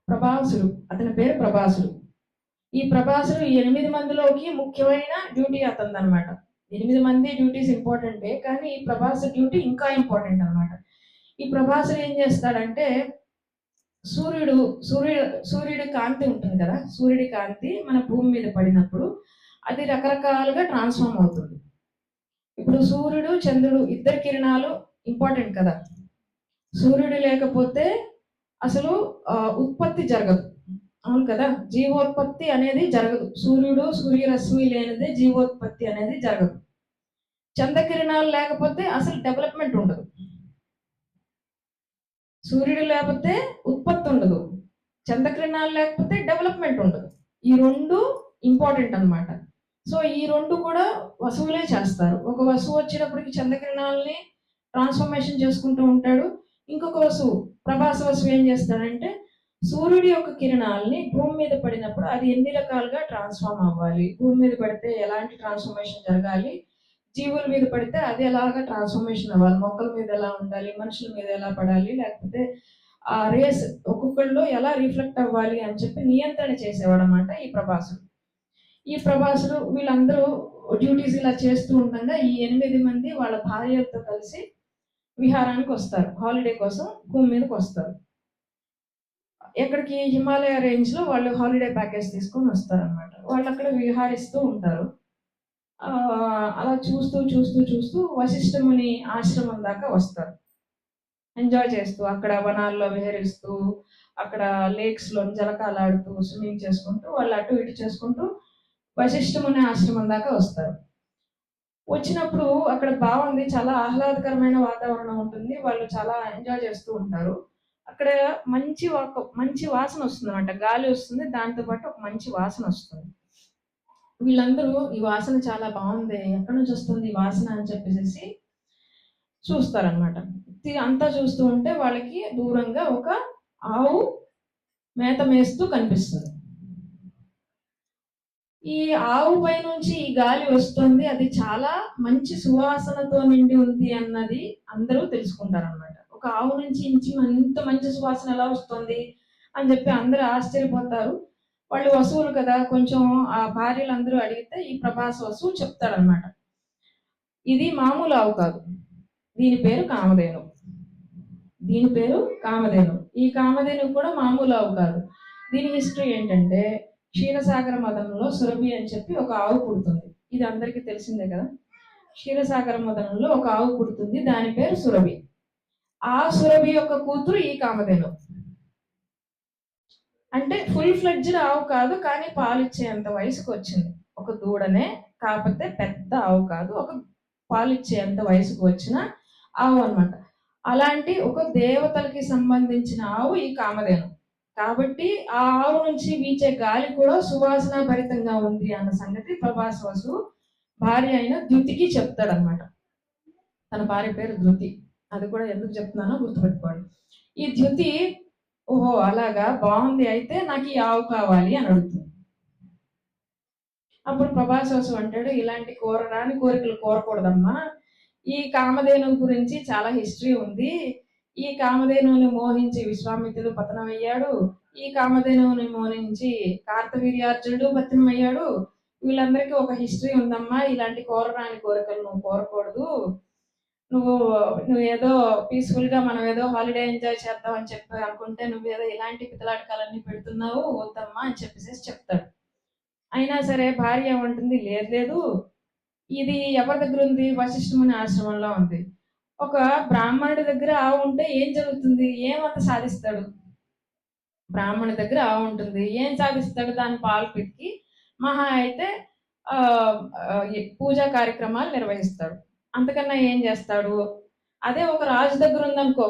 ప్రభాసుడు, అతని పేరు ప్రభాసుడు. ఈ ప్రభాసుడు ఈ 8 మందిలోకి ముఖ్యమైన డ్యూటీ అతనిది అనమాట. 8 మంది డ్యూటీస్ ఇంపార్టెంటే, కానీ ఈ ప్రభాసు డ్యూటీ ఇంకా ఇంపార్టెంట్ అనమాట. ఈ ప్రభాసుడు ఏం చేస్తాడంటే సూర్యుడి కాంతి ఉంటుంది కదా, సూర్యుడి కాంతి మన భూమి మీద పడినప్పుడు అది రకరకాలుగా ట్రాన్స్ఫార్మ్ అవుతుంది. ఇప్పుడు సూర్యుడు చంద్రుడు ఇద్దరు కిరణాలు ఇంపార్టెంట్ కదా. సూర్యుడు లేకపోతే అసలు ఉత్పత్తి జరగదు. అవును కదా, జీవోత్పత్తి అనేది జరగదు. సూర్యుడు సూర్యరశ్మి లేనిదే జీవోత్పత్తి అనేది జరగదు. చంద్రకిరణాలు లేకపోతే అసలు డెవలప్మెంట్ ఉండదు. సూర్యుడు లేకపోతే ఉత్పత్తి ఉండదు, చంద్రకిరణాలు లేకపోతే డెవలప్మెంట్ ఉండదు. ఈ రెండు ఇంపార్టెంట్ అన్నమాట. సో ఈ రెండు కూడా వసువులే చేస్తారు. ఒక వసువు వచ్చినప్పటికి చంద్రకిరణాలని ట్రాన్స్ఫర్మేషన్ చేసుకుంటూ ఉంటాడు. ఇంకొక వసువు, ప్రభాస వసువు ఏం చేస్తాడంటే సూర్యుడి యొక్క కిరణాలని భూమి మీద పడినప్పుడు అది ఎన్ని రకాలుగా ట్రాన్స్ఫార్మ్ అవ్వాలి, భూమి మీద పడితే ఎలాంటి ట్రాన్స్ఫర్మేషన్ జరగాలి, జీవుల మీద పడితే అది ఎలాగా ట్రాన్స్ఫర్మేషన్ అవ్వాలి, మొక్కల మీద ఎలా ఉండాలి, మనుషుల మీద ఎలా పడాలి, లేకపోతే ఆ రేస్ ఒక్కొక్కళ్ళు ఎలా రిఫ్లెక్ట్ అవ్వాలి అని చెప్పి నియంత్రణ చేసేవాడు అనమాట ఈ ప్రభాసుడు. వీళ్ళందరూ డ్యూటీస్ ఇలా చేస్తూ ఉండగా ఈ 8 మంది వాళ్ళ భార్యలతో కలిసి విహారానికి వస్తారు, హాలిడే కోసం భూమి మీదకి వస్తారు. ఎక్కడికి, హిమాలయ రేంజ్ లో వాళ్ళు హాలిడే ప్యాకేజ్ తీసుకొని వస్తారు అనమాట. వాళ్ళు అక్కడ విహారిస్తూ ఉంటారు. అలా చూస్తూ చూస్తూ చూస్తూ వశిష్ఠముని ఆశ్రమం దాకా వస్తారు. ఎంజాయ్ చేస్తూ అక్కడ వనాల్లో విహరిస్తూ, అక్కడ లేక్స్ లో జలకాలాడుతూ, స్విమ్మింగ్ చేసుకుంటూ, వాళ్ళు అటు ఇటు చేసుకుంటూ వశిష్ఠముని ఆశ్రమం దాకా వస్తారు. వచ్చినప్పుడు అక్కడ బాగుంది, చాలా ఆహ్లాదకరమైన వాతావరణం ఉంటుంది, వాళ్ళు చాలా ఎంజాయ్ చేస్తూ ఉంటారు. అక్కడ మంచి వాసన వస్తుంది అనమాట, గాలి వస్తుంది, దాంతో పాటు ఒక మంచి వాసన వస్తుంది. వీళ్ళందరూ ఈ వాసన చాలా బాగుంది, ఎక్కడి నుంచి వస్తుంది ఈ వాసన అని చెప్పేసి చూస్తారనమాట. అంతా చూస్తూ ఉంటే వాళ్ళకి దూరంగా ఒక ఆవు మేత మేస్తూ కనిపిస్తుంది. ఈ ఆవు పై నుంచి ఈ గాలి వస్తుంది, అది చాలా మంచి సువాసనతో నిండి ఉంది అన్నది అందరూ తెలుసుకుంటారనమాట. ఒక ఆవు నుంచి ఇంత మంచి సువాసన ఎలా వస్తుంది అని చెప్పి అందరూ ఆశ్చర్యపోతారు. వాళ్ళు వసువులు కదా, కొంచెం ఆ భార్యలందరూ అడిగితే ఈ ప్రభాస్ వసువు చెప్తాడనమాట, ఇది మామూలు ఆవు కాదు, దీని పేరు కామధేను. ఈ కామధేను కూడా మామూలు ఆవు కాదు. దీని హిస్టరీ ఏంటంటే, క్షీరసాగర మదనంలో సురభి అని చెప్పి ఒక ఆవు పుడుతుంది. ఇది అందరికీ తెలిసిందే కదా. క్షీరసాగర మదనంలో ఒక ఆవు పుడుతుంది, దాని పేరు సురభి. ఆ సురభి యొక్క కూతురు ఈ కామధేను. అంటే ఫుల్ ఫ్లెడ్జ్డ్ ఆవు కాదు, కానీ పాలిచ్చేంత వయసుకు వచ్చింది. ఒక దూడనే, కాకపోతే పెద్ద ఆవు కాదు, ఒక పాలిచ్చేంత వయసుకు వచ్చిన ఆవు అన్నమాట. అలాంటి ఒక దేవతలకి సంబంధించిన ఆవు ఈ కామధేను. కాబట్టి ఆ ఆవు నుంచి వీచే గాలి కూడా సువాసన భరితంగా ఉంది అన్న సంగతి ప్రభాస్ వసు భార్య అయిన ధృతికి చెప్తాడనమాట. తన భార్య పేరు ధృతి, అది కూడా ఎందుకు చెప్తున్నానో గుర్తుపెట్టుకోండి. ఈ ధృతి, ఓహో అలాగా, బాగుంది, అయితే నాకు ఈ ఆవు కావాలి అని అడుగుతుంది. అప్పుడు ప్రభాస్ వసు అంటాడు, ఇలాంటి కోరరాని కోరికలు కోరకూడదమ్మా, ఈ కామధేను గురించి చాలా హిస్టరీ ఉంది. ఈ కామధేనువుని మోహించి విశ్వామిత్రుడు పతనమయ్యాడు, ఈ కామధేనువుని మోహించి కార్తవీర్యార్జునుడు పతనమయ్యాడు. వీళ్ళందరికీ ఒక హిస్టరీ ఉందమ్మా, ఇలాంటి కోరరాని కోరికలు నువ్వు కోరకూడదు. నువ్వు ఏదో పీస్ఫుల్ గా మనం ఏదో హాలిడే ఎంజాయ్ చేద్దాం అని చెప్పి అనుకుంటే నువ్వేదో ఇలాంటి పితలాటకాలన్నీ పెడుతున్నావు, వద్దమ్మా అని చెప్పేసి చెప్తాడు. అయినా సరే భార్య ఏమంటుంది, లేదు, ఇది ఎవరి దగ్గర ఉంది, వశిష్ఠముని ఆశ్రమంలో ఉంది. ఒక బ్రాహ్మణుడి దగ్గర ఆవు ఉంటే ఏం జరుగుతుంది, ఏమంత సాధిస్తాడు? బ్రాహ్మణుడి దగ్గర ఆవు ఉంటుంది, ఏం సాధిస్తాడు? దాని పాలు పితికి మహా అయితే పూజా కార్యక్రమాలు నిర్వహిస్తాడు, అంతకన్నా ఏం చేస్తాడు? అదే ఒక రాజు దగ్గర ఉందనుకో,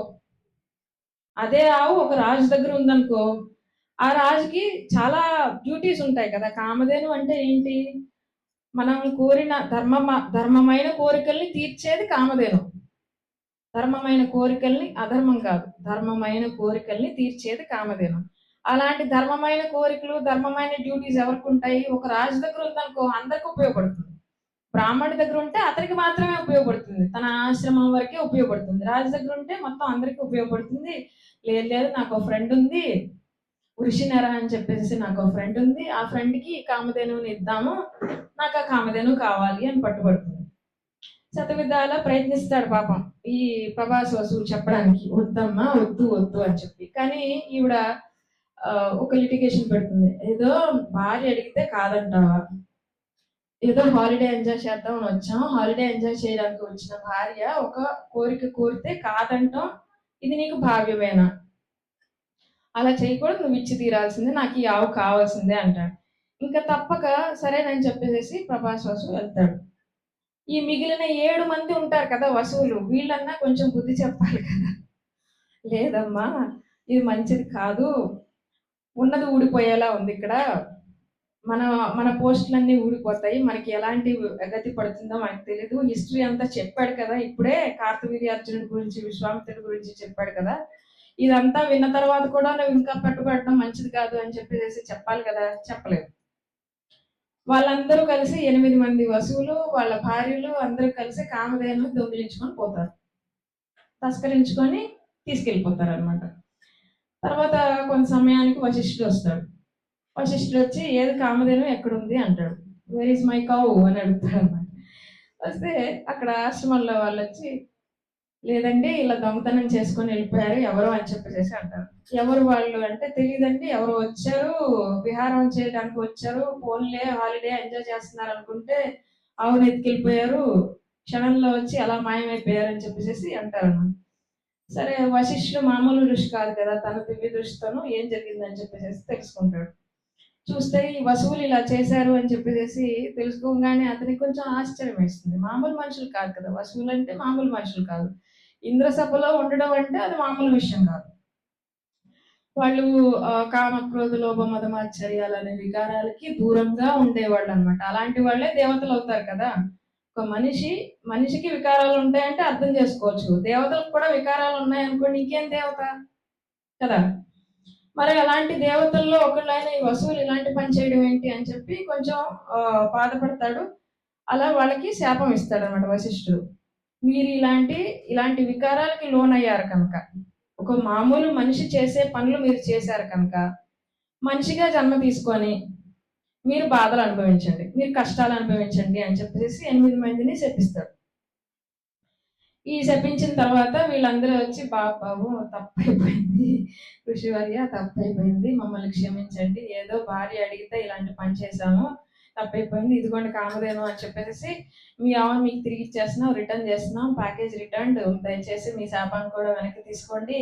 అదే ఆవు ఒక రాజు దగ్గర ఉందనుకో, ఆ రాజుకి చాలా డ్యూటీస్ ఉంటాయి కదా. కామధేను అంటే ఏంటి, మనం కోరిన ధర్మమైన కోరికల్ని తీర్చేది కామధేను. ధర్మమైన కోరికల్ని, అధర్మం కాదు, ధర్మమైన కోరికల్ని తీర్చేది కామధేను. అలాంటి ధర్మమైన కోరికలు, ధర్మమైన డ్యూటీస్ ఎవరికి ఉంటాయి? ఒక రాజు దగ్గర ఉందనుకో అందరికి ఉపయోగపడుతుంది. బ్రాహ్మణుడి దగ్గర ఉంటే అతనికి మాత్రమే ఉపయోగపడుతుంది, తన ఆశ్రమం వరకే ఉపయోగపడుతుంది. రాజు దగ్గర ఉంటే మొత్తం అందరికి ఉపయోగపడుతుంది. లేదు నాకు ఒక ఫ్రెండ్ ఉంది, వృషినర అని చెప్పేసి నాకు ఒక ఫ్రెండ్ ఉంది, ఆ ఫ్రెండ్కి కామధేనువుని ఇద్దాము, నాకు ఆ కామధేను కావాలి అని పట్టుబడుతుంది. శతవిధాలా ప్రయత్నిస్తాడు పాపం ఈ ప్రభాస్ వసువు చెప్పడానికి, వద్దమ్మా వద్దు అని చెప్పి. కానీ ఈవిడ ఒక లిటిగేషన్ పెడుతుంది, ఏదో భార్య అడిగితే కాదంటావా, ఏదో హాలిడే ఎంజాయ్ చేద్దామని వచ్చాం, హాలిడే ఎంజాయ్ చేయడానికి వచ్చిన భార్య ఒక కోరిక కోరితే కాదంటాం, ఇది నీకు భావ్యమేనా? అలా చేయకూడదు, నువ్వు ఇచ్చి తీరాల్సిందే, నాకు ఈ ఆవు కావాల్సిందే అంటాడు. ఇంకా తప్పక సరేనని చెప్పేసి ప్రభాస్ వసు వెళ్తాడు. ఈ మిగిలిన 7 మంది ఉంటారు కదా వసువులు, వీళ్ళన్నా కొంచెం బుద్ధి చెప్పాలి కదా. లేదమ్మా, ఇది మంచిది కాదు, ఉన్నది ఊడిపోయేలా ఉంది ఇక్కడ, మన మన పోస్టులన్నీ ఊడిపోతాయి, మనకి ఎలాంటి గతి పడుతుందో మనకు తెలీదు, హిస్టరీ అంతా చెప్పాడు కదా ఇప్పుడే, కార్తవీర్యార్జునుడి గురించి విశ్వామిత్రుడి గురించి చెప్పాడు కదా, ఇదంతా విన్న తర్వాత కూడా నువ్వు ఇంకా పట్టుబడటం మంచిది కాదు అని చెప్పేసి చెప్పాలి కదా, చెప్పలేదు. వాళ్ళందరూ కలిసి 8 మంది వసువులు వాళ్ళ భార్యలు అందరూ కలిసి కామధేను దొంగిలించుకొని పోతారు, తస్కరించుకొని తీసుకెళ్ళిపోతారు అనమాట. తర్వాత కొంత సమయానికి వశిష్ఠుడు వస్తాడు. వశిష్ఠుడు వచ్చి ఏది కామధేను ఎక్కడుంది అంటాడు. వేర్ ఇస్ మై కౌ అని అడుగుతాడు అనమాట. వస్తే అక్కడ ఆశ్రమంలో వాళ్ళు వచ్చి, లేదండి ఇలా దొంగతనం చేసుకొని వెళ్ళిపోయారు ఎవరు అని చెప్పేసి అంటారు. ఎవరు వాళ్ళు అంటే, తెలియదండి, ఎవరు వచ్చారు, విహారం చేయడానికి వచ్చారు, ఫోన్లే హాలిడే ఎంజాయ్ చేస్తున్నారు అనుకుంటే ఆవును ఎత్తుకెళ్ళిపోయారు, క్షణంలో వచ్చి అలా మాయమైపోయారు అని చెప్పేసి అంటారు అన్నమాట. సరే, వశిష్ఠుడు మామూలు దృష్టి కాదు కదా, తన దివ్య దృష్టితోనూ ఏం జరిగిందని చెప్పేసి తెలుసుకుంటాడు. చూస్తే ఈ వసువులు ఇలా చేశారు అని చెప్పేసి తెలుసుకోగానే అతనికి కొంచెం ఆశ్చర్యం వేస్తుంది. మామూలు మనుషులు కాదు కదా, వసువులు అంటే మామూలు మనుషులు కాదు, ఇంద్రసభలో ఉండడం అంటే అది మామూలు విషయం కాదు. వాళ్ళు కామ క్రోధ లోభ మదమాశ్చర్యాలు అనే వికారాలకి దూరంగా ఉండేవాళ్ళు అనమాట. అలాంటి వాళ్ళే దేవతలు అవుతారు కదా. ఒక మనిషికి వికారాలు ఉంటాయంటే అర్థం చేసుకోవచ్చు, దేవతలకు కూడా వికారాలు ఉన్నాయనుకోండి, ఇంకేం దేవత కదా. మరి అలాంటి దేవతల్లో ఒకళ్ళైన ఈ వసువులు ఇలాంటి పని చేయడం ఏంటి అని చెప్పి కొంచెం బాధపడతాడు. అలా వాళ్ళకి శాపం ఇస్తాడు అనమాట వశిష్ఠుడు. మీరు ఇలాంటి వికారాలకి లోనయ్యారు కనుక, ఒక మామూలు మనిషి చేసే పనులు మీరు చేశారు కనుక, మనిషిగా జన్మ తీసుకొని మీరు బాధలు అనుభవించండి, మీరు కష్టాలు అనుభవించండి అని చెప్పేసి 8 మందిని శపిస్తాడు. ఈ శపించిన తర్వాత వీళ్ళందరూ వచ్చి, బాబు తప్పైపోయింది ఋషివర్య, తప్పైపోయింది, మమ్మల్ని క్షమించండి, ఏదో భార్య అడిగితే ఇలాంటి పని చేశాము, తప్పైపోయింది, ఇదిగోండి కామధేను అని చెప్పేసి మీ ఆవును మీకు తిరిగి ఇచ్చేస్తున్నాం, రిటర్న్ చేస్తున్నాం, ప్యాకేజ్ రిటర్న్, దయచేసి మీ శాపాన్ని కూడా వెనక్కి తీసుకోండి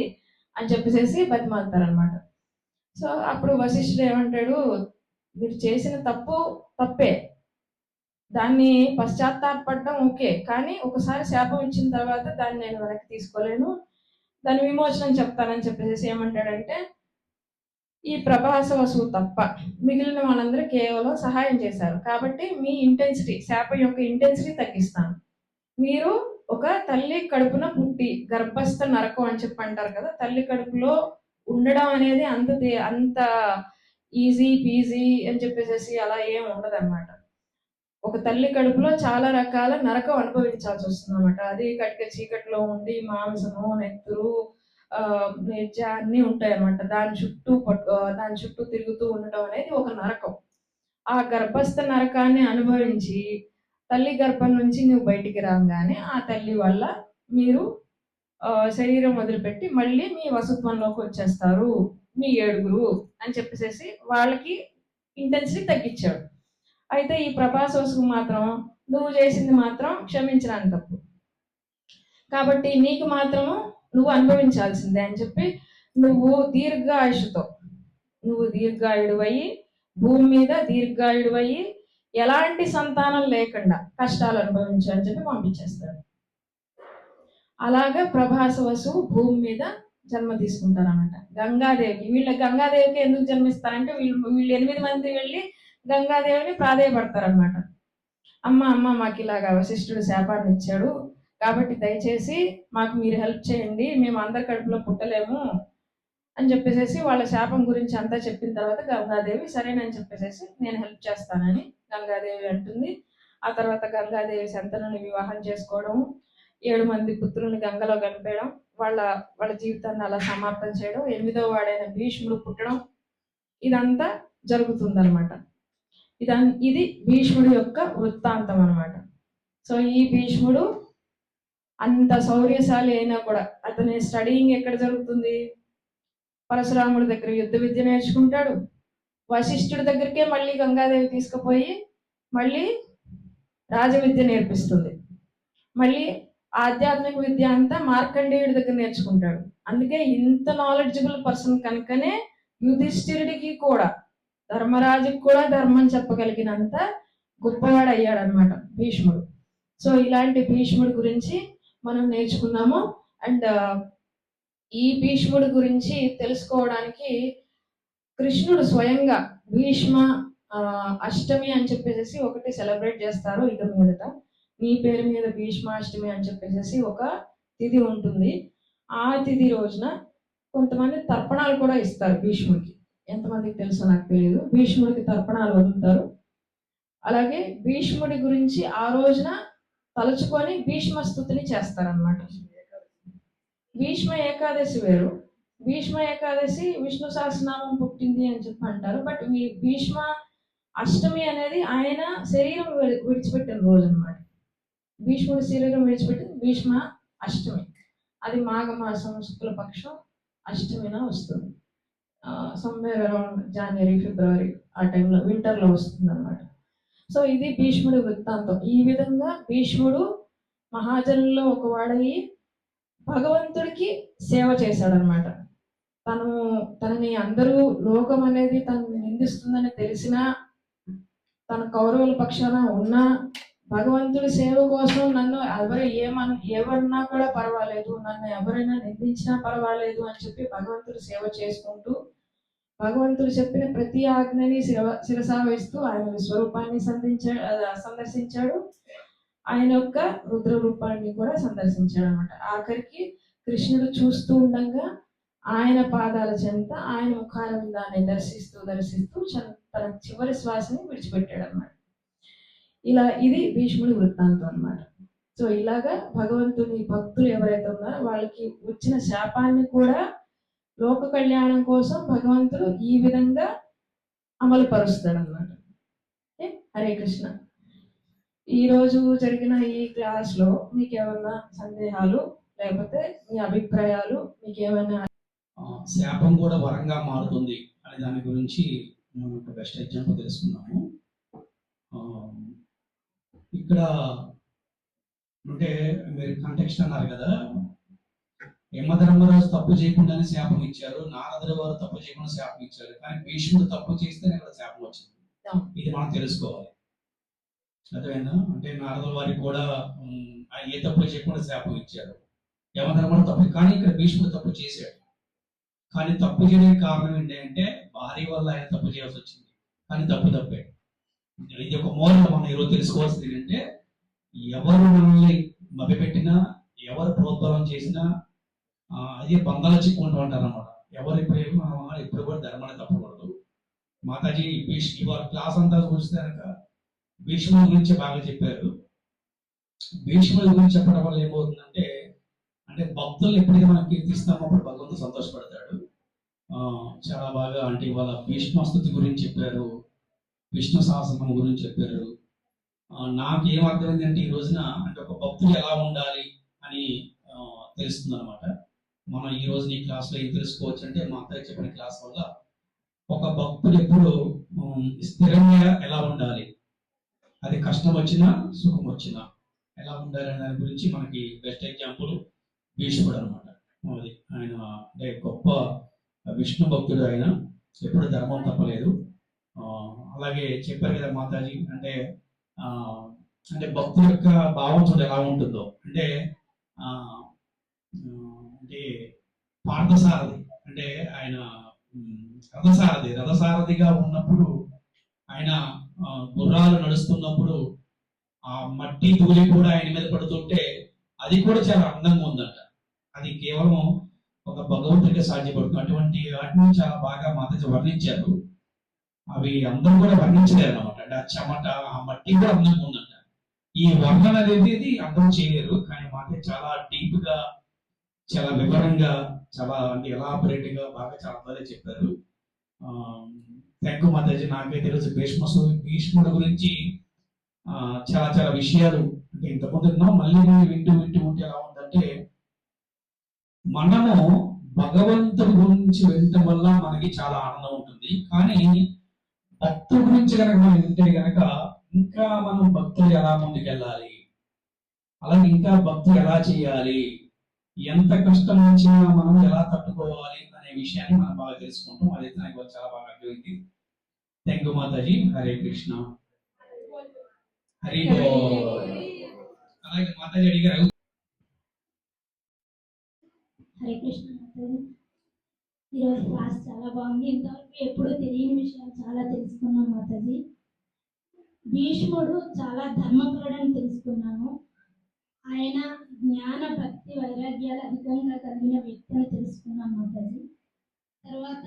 అని చెప్పేసి బతిమాలుతారు అనమాట. సో అప్పుడు వశిష్ఠుడు ఏమంటాడు, మీరు చేసిన తప్పే, దాన్ని పశ్చాత్తాపడటం ఓకే, కానీ ఒకసారి శాపం ఇచ్చిన తర్వాత దాన్ని నేను వెనక్కి తీసుకోలేను, దాని విమోచనం చెప్తానని చెప్పేసి ఏమంటాడంటే, ఈ ప్రభాస వసువు తప్ప మిగిలిన వాళ్ళందరూ కేవలం సహాయం చేశారు కాబట్టి మీ ఇంటెన్సిటీ, శాపం యొక్క ఇంటెన్సిటీ తగ్గిస్తాను. మీరు ఒక తల్లి కడుపున పుట్టి గర్భస్థ నరకం అని చెప్పి అంటారు కదా, తల్లి కడుపులో ఉండడం అనేది అంత ఈజీ పీజీ అని చెప్పేసి అలా ఏం ఉండదు అనమాట. ఒక తల్లి కడుపులో చాలా రకాల నరకం అనుభవించాల్సి వస్తుంది అనమాట. అది కట్టిక చీకట్లో ఉండి మాంసము, నెత్తురు, నెజ్జ అన్నీ ఉంటాయి అనమాట. దాని చుట్టూ తిరుగుతూ ఉండటం అనేది ఒక నరకం. ఆ గర్భస్థ నరకాన్ని అనుభవించి తల్లి గర్భం నుంచి నువ్వు బయటికి రాగానే ఆ తల్లి వల్ల మీరు శరీరం వదిలిపెట్టి మళ్ళీ మీ వసుత్వంలోకి వచ్చేస్తారు మీ 7 అని చెప్పేసి వాళ్ళకి ఇంటెన్సిటీ తగ్గించాడు. అయితే ఈ ప్రభాస్ వసుకు మాత్రం నువ్వు చేసింది మాత్రం క్షమించడానికి తప్పు, కాబట్టి నీకు మాత్రము నువ్వు అనుభవించాల్సిందే అని చెప్పి నువ్వు దీర్ఘాయుడువయ్యి భూమి మీద దీర్ఘాయుడువయ్యి ఎలాంటి సంతానం లేకుండా కష్టాలు అనుభవించు అని చెప్పి పంపించేస్తాడు. అలాగా ప్రభాస వసువు భూమి మీద జన్మ తీసుకుంటారన్నమాట. గంగాదేవికి ఎందుకు జన్మిస్తారంటే వీళ్ళు 8 మంది వెళ్ళి గంగాదేవిని ప్రాధేయపడతారనమాట. అమ్మ మాకు ఇలాగా వశిష్ఠుడు శాపాన్ని ఇచ్చాడు, కాబట్టి దయచేసి మాకు మీరు హెల్ప్ చేయండి, మేము అందరి కడుపులో పుట్టలేము అని చెప్పేసి వాళ్ళ శాపం గురించి అంతా చెప్పిన తర్వాత గంగాదేవి సరేనని చెప్పేసి నేను హెల్ప్ చేస్తానని గంగాదేవి అంటుంది. ఆ తర్వాత గంగాదేవి శంతనుని వివాహం చేసుకోవడం, 7 మంది పుత్రుల్ని గంగలో కలిపేయడం, వాళ్ళ జీవితాన్ని అలా సమాప్తం చేయడం, 8వ వాడైన భీష్ముడు పుట్టడం, ఇదంతా జరుగుతుందన్నమాట. ఇది భీష్ముడి యొక్క వృత్తాంతం అనమాట. సో ఈ భీష్ముడు అంత శౌర్యశాలి అయినా కూడా అతని స్టడీయింగ్ ఎక్కడ జరుగుతుంది? పరశురాముడి దగ్గర యుద్ధ విద్య నేర్చుకుంటాడు. వశిష్ఠుడి దగ్గరికే మళ్ళీ గంగాదేవి తీసుకుపోయి మళ్ళీ రాజవిద్య నేర్పిస్తుంది. మళ్ళీ ఆధ్యాత్మిక విద్య అంతా మార్కండేయుడి దగ్గర నేర్చుకుంటాడు. అందుకే ఇంత నాలెడ్జబుల్ పర్సన్ కనుకనే యుధిష్ఠిరుడికి కూడా, ధర్మరాజుకి కూడా ధర్మం చెప్పగలిగినంత గొప్పవాడు అయ్యాడనమాట భీష్ముడు. సో ఇలాంటి భీష్ముడి గురించి మనం నేర్చుకున్నాము. అండ్ ఈ భీష్ముడి గురించి తెలుసుకోవడానికి కృష్ణుడు స్వయంగా భీష్మ అష్టమి అని చెప్పేసి ఒకటి సెలబ్రేట్ చేస్తారు. ఇక మీదట నీ పేరు మీద భీష్మాష్టమి అని చెప్పేసి ఒక తిథి ఉంటుంది. ఆ తిథి రోజున కొంతమంది తర్పణాలు కూడా ఇస్తారు భీష్ముడికి. ఎంతమందికి తెలుసో నాకు తెలియదు. భీష్ముడికి తర్పణాలు వదులుతారు. అలాగే భీష్ముడి గురించి ఆ రోజున తలుచుకొని భీష్మ స్తుతిని చేస్తారనమాట. భీష్మ ఏకాదశి వేరు. భీష్మ ఏకాదశి విష్ణు సహస్రనామం పుట్టింది అని చెప్పి అంటారు. బట్ ఈ భీష్మ అష్టమి అనేది ఆయన శరీరం విడిచిపెట్టిన రోజు అనమాట. భీష్ముడి శరీరం విడిచిపెట్టింది భీష్మ అష్టమి. అది మాఘమాసం శుక్లపక్షం అష్టమిన వస్తుంది. సమ్వేర్ అరౌండ్ జనవరి ఫిబ్రవరి ఆ టైంలో వింటర్లో వస్తుంది అనమాట. సో ఇది భీష్ముడి వృత్తాంతం. ఈ విధంగా భీష్ముడు మహాజనుల్లో ఒక వాడయి భగవంతుడికి సేవ చేశాడనమాట. తనని అందరూ లోకం అనేది తనని నిందిస్తుందని తెలిసినా, తన కౌరవుల పక్షాన ఉన్నా, భగవంతుడి సేవ కోసం నన్ను ఎవరన్నా కూడా పర్వాలేదు, నన్ను ఎవరైనా నిందించినా పర్వాలేదు అని చెప్పి భగవంతుడి సేవ చేసుకుంటూ భగవంతుడు చెప్పిన ప్రతి ఆజ్ఞని శిరసా వేస్తూ ఆయన విశ్వరూపాన్ని సందర్శించాడు. ఆయన యొక్క రుద్ర రూపాన్ని కూడా సందర్శించాడు అనమాట. ఆఖరికి కృష్ణుడు చూస్తూ ఉండగా ఆయన పాదాల చెంత ఆయన ముఖారవిందాన్ని దర్శిస్తూ తన చివరి శ్వాసని విడిచిపెట్టాడు అనమాట. ఇది భీష్ముడి వృత్తాంతం అనమాట. సో ఇలాగా భగవంతుని భక్తులు ఎవరైతే ఉన్నారో వాళ్ళకి వచ్చిన శాపాన్ని కూడా లోక కళ్యాణం కోసం భగవంతుడు ఈ విధంగా అమలు పరుస్తాడు అన్నమాట. హరే కృష్ణ. ఈ రోజు జరిగిన ఈ క్లాస్ లో మీకు ఏమైనా సందేహాలు లేకపోతే మీ అభిప్రాయాలు, మీకు ఏమైనా శాపం కూడా వరంగా మారుతుంది అనే దాని గురించి మనం ఒక బెస్ట్ ఎగ్జాంపుల్ తెలుసుకున్నాము. ఇక్కడ అంటే మీరు కంటెక్స్ట్ అన్నారు కదా, యమధర్మరాజు తప్పు చేయకుండానే శాపం ఇచ్చారు, నారదుల వారు తప్పు చేయకుండా శాపం ఇచ్చారు, కానీ భీష్ముడు తప్పు చేస్తేనే ఇక్కడ శాపం వచ్చింది. ఇది మనం తెలుసుకోవాలి. అదేనా అంటే నారదుల వారికి కూడా ఏ తప్పు చేయకుండా శాపం ఇచ్చారు, యమధర్మరాజు తప్పు, కానీ ఇక్కడ భీష్ముడు తప్పు చేశాడు. కానీ తప్పు చేయడానికి కారణం ఏంటంటే భార్య వల్ల ఆయన తప్పు చేయాల్సి వచ్చింది, కానీ తప్పే. ఇది ఒక మోరల్ మనం ఈరోజు తెలుసుకోవాల్సింది ఏంటంటే, ఎవరు మనల్ని మభ్యపెట్టినా, ఎవరు ప్రోద్బలం చేసినా అదే బంధాలు చిక్కుంటూ ఉంటారు అనమాట. ఎవరు ఎప్పుడు కూడా ధర్మాన్ని తప్పకూడదు. మాతాజీ ఇవాళ క్లాస్ అంతా చూస్తే కనుక భీష్ముడి గురించి బాగా చెప్పారు. భీష్ముడి గురించి చెప్పడం వల్ల ఏమవుతుందంటే, అంటే భక్తులు ఎప్పుడైతే మనం కీర్తిస్తామో అప్పుడు భగవంతుడు సంతోషపడతాడు. చాలా బాగా అంటే ఇవాళ భీష్మస్తుతి గురించి చెప్పారు, విష్ణు సహస్రనామం గురించి చెప్పారు. నాకు ఏం అర్థమైందంటే ఈ రోజున అంటే ఒక భక్తుడు ఎలా ఉండాలి అని తెలుస్తుంది అనమాట. మనం ఈ రోజు ఈ క్లాస్లో ఏం తెలుసుకోవచ్చు అంటే, మా అత్తయ్య చెప్పిన క్లాస్ వల్ల ఒక భక్తుడు ఎప్పుడు స్థిరంగా ఎలా ఉండాలి, అది కష్టం వచ్చినా సుఖం వచ్చినా ఎలా ఉండాలి అనే దాని గురించి మనకి బెస్ట్ ఎగ్జాంపుల్ భీష్ముడు అనమాట. అది ఆయన అంటే గొప్ప విష్ణు భక్తుడు, ఆయన ఎప్పుడు ధర్మం తప్పలేదు. అలాగే చెప్పారు కదా మాతాజీ, అంటే అంటే భక్తుల యొక్క భావం చూడ ఎలా ఉంటుందో, అంటే అంటే పార్థసారథి అంటే ఆయన రథసారథిగా ఉన్నప్పుడు ఆయన గుర్రాలు నడుస్తున్నప్పుడు ఆ మట్టి ధూళి కూడా ఆయన మీద పడుతుంటే అది కూడా చాలా అందంగా ఉందంట. అది కేవలం ఒక భగవంతుడికి సాధ్యపడుతుంది. అటువంటి వాటిని చాలా బాగా మాతాజీ వర్ణించారు. అవి అందరూ కూడా వర్ణించలేరు అనమాట. అంటే ఆ చెమట, ఆ మట్టి కూడా అందంగా ఉందంట. ఈ వర్ణన అనేది అందరూ చేయలేరు, కానీ మాతాజీ చాలా డీప్ గా, చాలా వివరంగా, చాలా అంటే ఎలాబరేట్ గా బాగా చాలా బాగా చెప్పారు. Thank you Mataji. నాకైతే ఈరోజు భీష్ముడు గురించి చాలా చాలా విషయాలు అంటే ఇంతకుముందు విన్నాం, మళ్ళీ వింటూ ఉంటే ఎలా ఉందంటే, మనము భగవంతుడి గురించి వినటం వల్ల మనకి చాలా ఆనందం ఉంటుంది. కానీ భక్తుడి గురించి కనుక మనం వింటే కనుక ఇంకా మనం భక్తులు ఎలా ముందుకెళ్ళాలి, అలాగే ఇంకా భక్తి ఎలా చేయాలి, ఎంత కష్టం వచ్చినా మనం ఎలా తట్టుకోవాలి అనే విషయాన్ని మనం బాగా తెలుసుకుంటాం. అదైతే నాకు చాలా బాగా అర్థమైంది. Thank you Mataji. హరే కృష్ణ. హరి బోల్. అలాగే మాతాజీ అడిగారు. హరే కృష్ణ మాతాజీ. ఈరోజు క్లాస్ చాలా బాగుంది. ఇంతవరకు ఎప్పుడూ తెలియని విషయాలు చాలా తెలుసుకున్నాం మాతాజీ. భీష్ముడు చాలా ధర్మపరుడని తెలుసుకున్నాము. ఆయన జ్ఞాన భక్తి వైరాగ్యాలు అధికంగా కలిగిన వ్యక్తి అని తెలుసుకున్నాం మాతాజీ. తర్వాత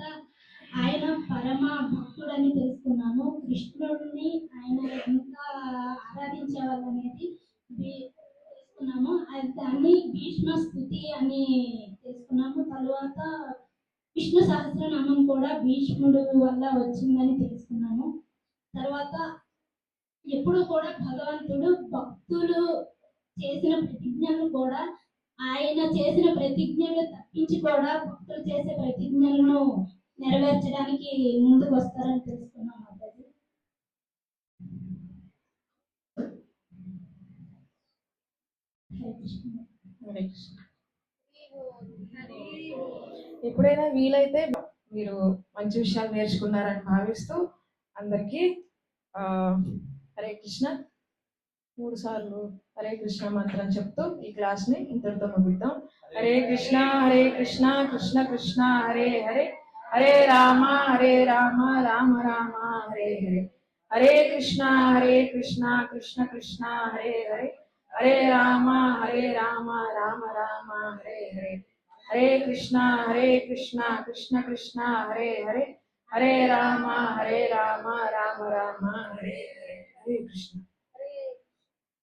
ఆయన పరమ భక్తుడని తెలుసుకున్నాము. కృష్ణుడిని ఆయన ఇంకా ఆరాధించేవాళ్ళు అనేది తెలుసుకున్నాము. అది దాన్ని భీష్మ స్థుతి అని తెలుసుకున్నాము. తర్వాత విష్ణు సహస్రనామం కూడా భీష్ముడు వల్ల వచ్చిందని తెలుసుకున్నాము. తర్వాత ఎప్పుడు కూడా భగవంతుడు భక్తులు చేసిన ప్రతిజ్ఞలను కూడా ఆయన చేసిన ప్రతిజ్ఞలు తప్పించి కూడా భక్తులు చేసే ప్రతిజ్ఞలను నెరవేర్చడానికి ముందుకు వస్తారని తెలుసుకున్నాం మాతాజీ. హరే కృష్ణ. హరే కృష్ణ. ఎప్పుడైనా వీలైతే మీరు మంచి విషయాలు నేర్చుకున్నారని భావిస్తూ అందరికీ హరే కృష్ణ 3 సార్లు హరే కృష్ణ మంత్రం చెప్తూ ఈ క్లాస్ ని ఇంతటితో ముగిద్దాం. హరే కృష్ణ కృష్ణ కృష్ణ హరే హరే, హరే రామ రామ రామ హరే హరే, హరే కృష్ణ కృష్ణ కృష్ణ హరే హరే, హరే రామ రామ రామ హరే హరే, హరే కృష్ణ కృష్ణ కృష్ణ హరే హరే, హరే రామ రామ రామ హరే హరే. హరే కృష్ణ.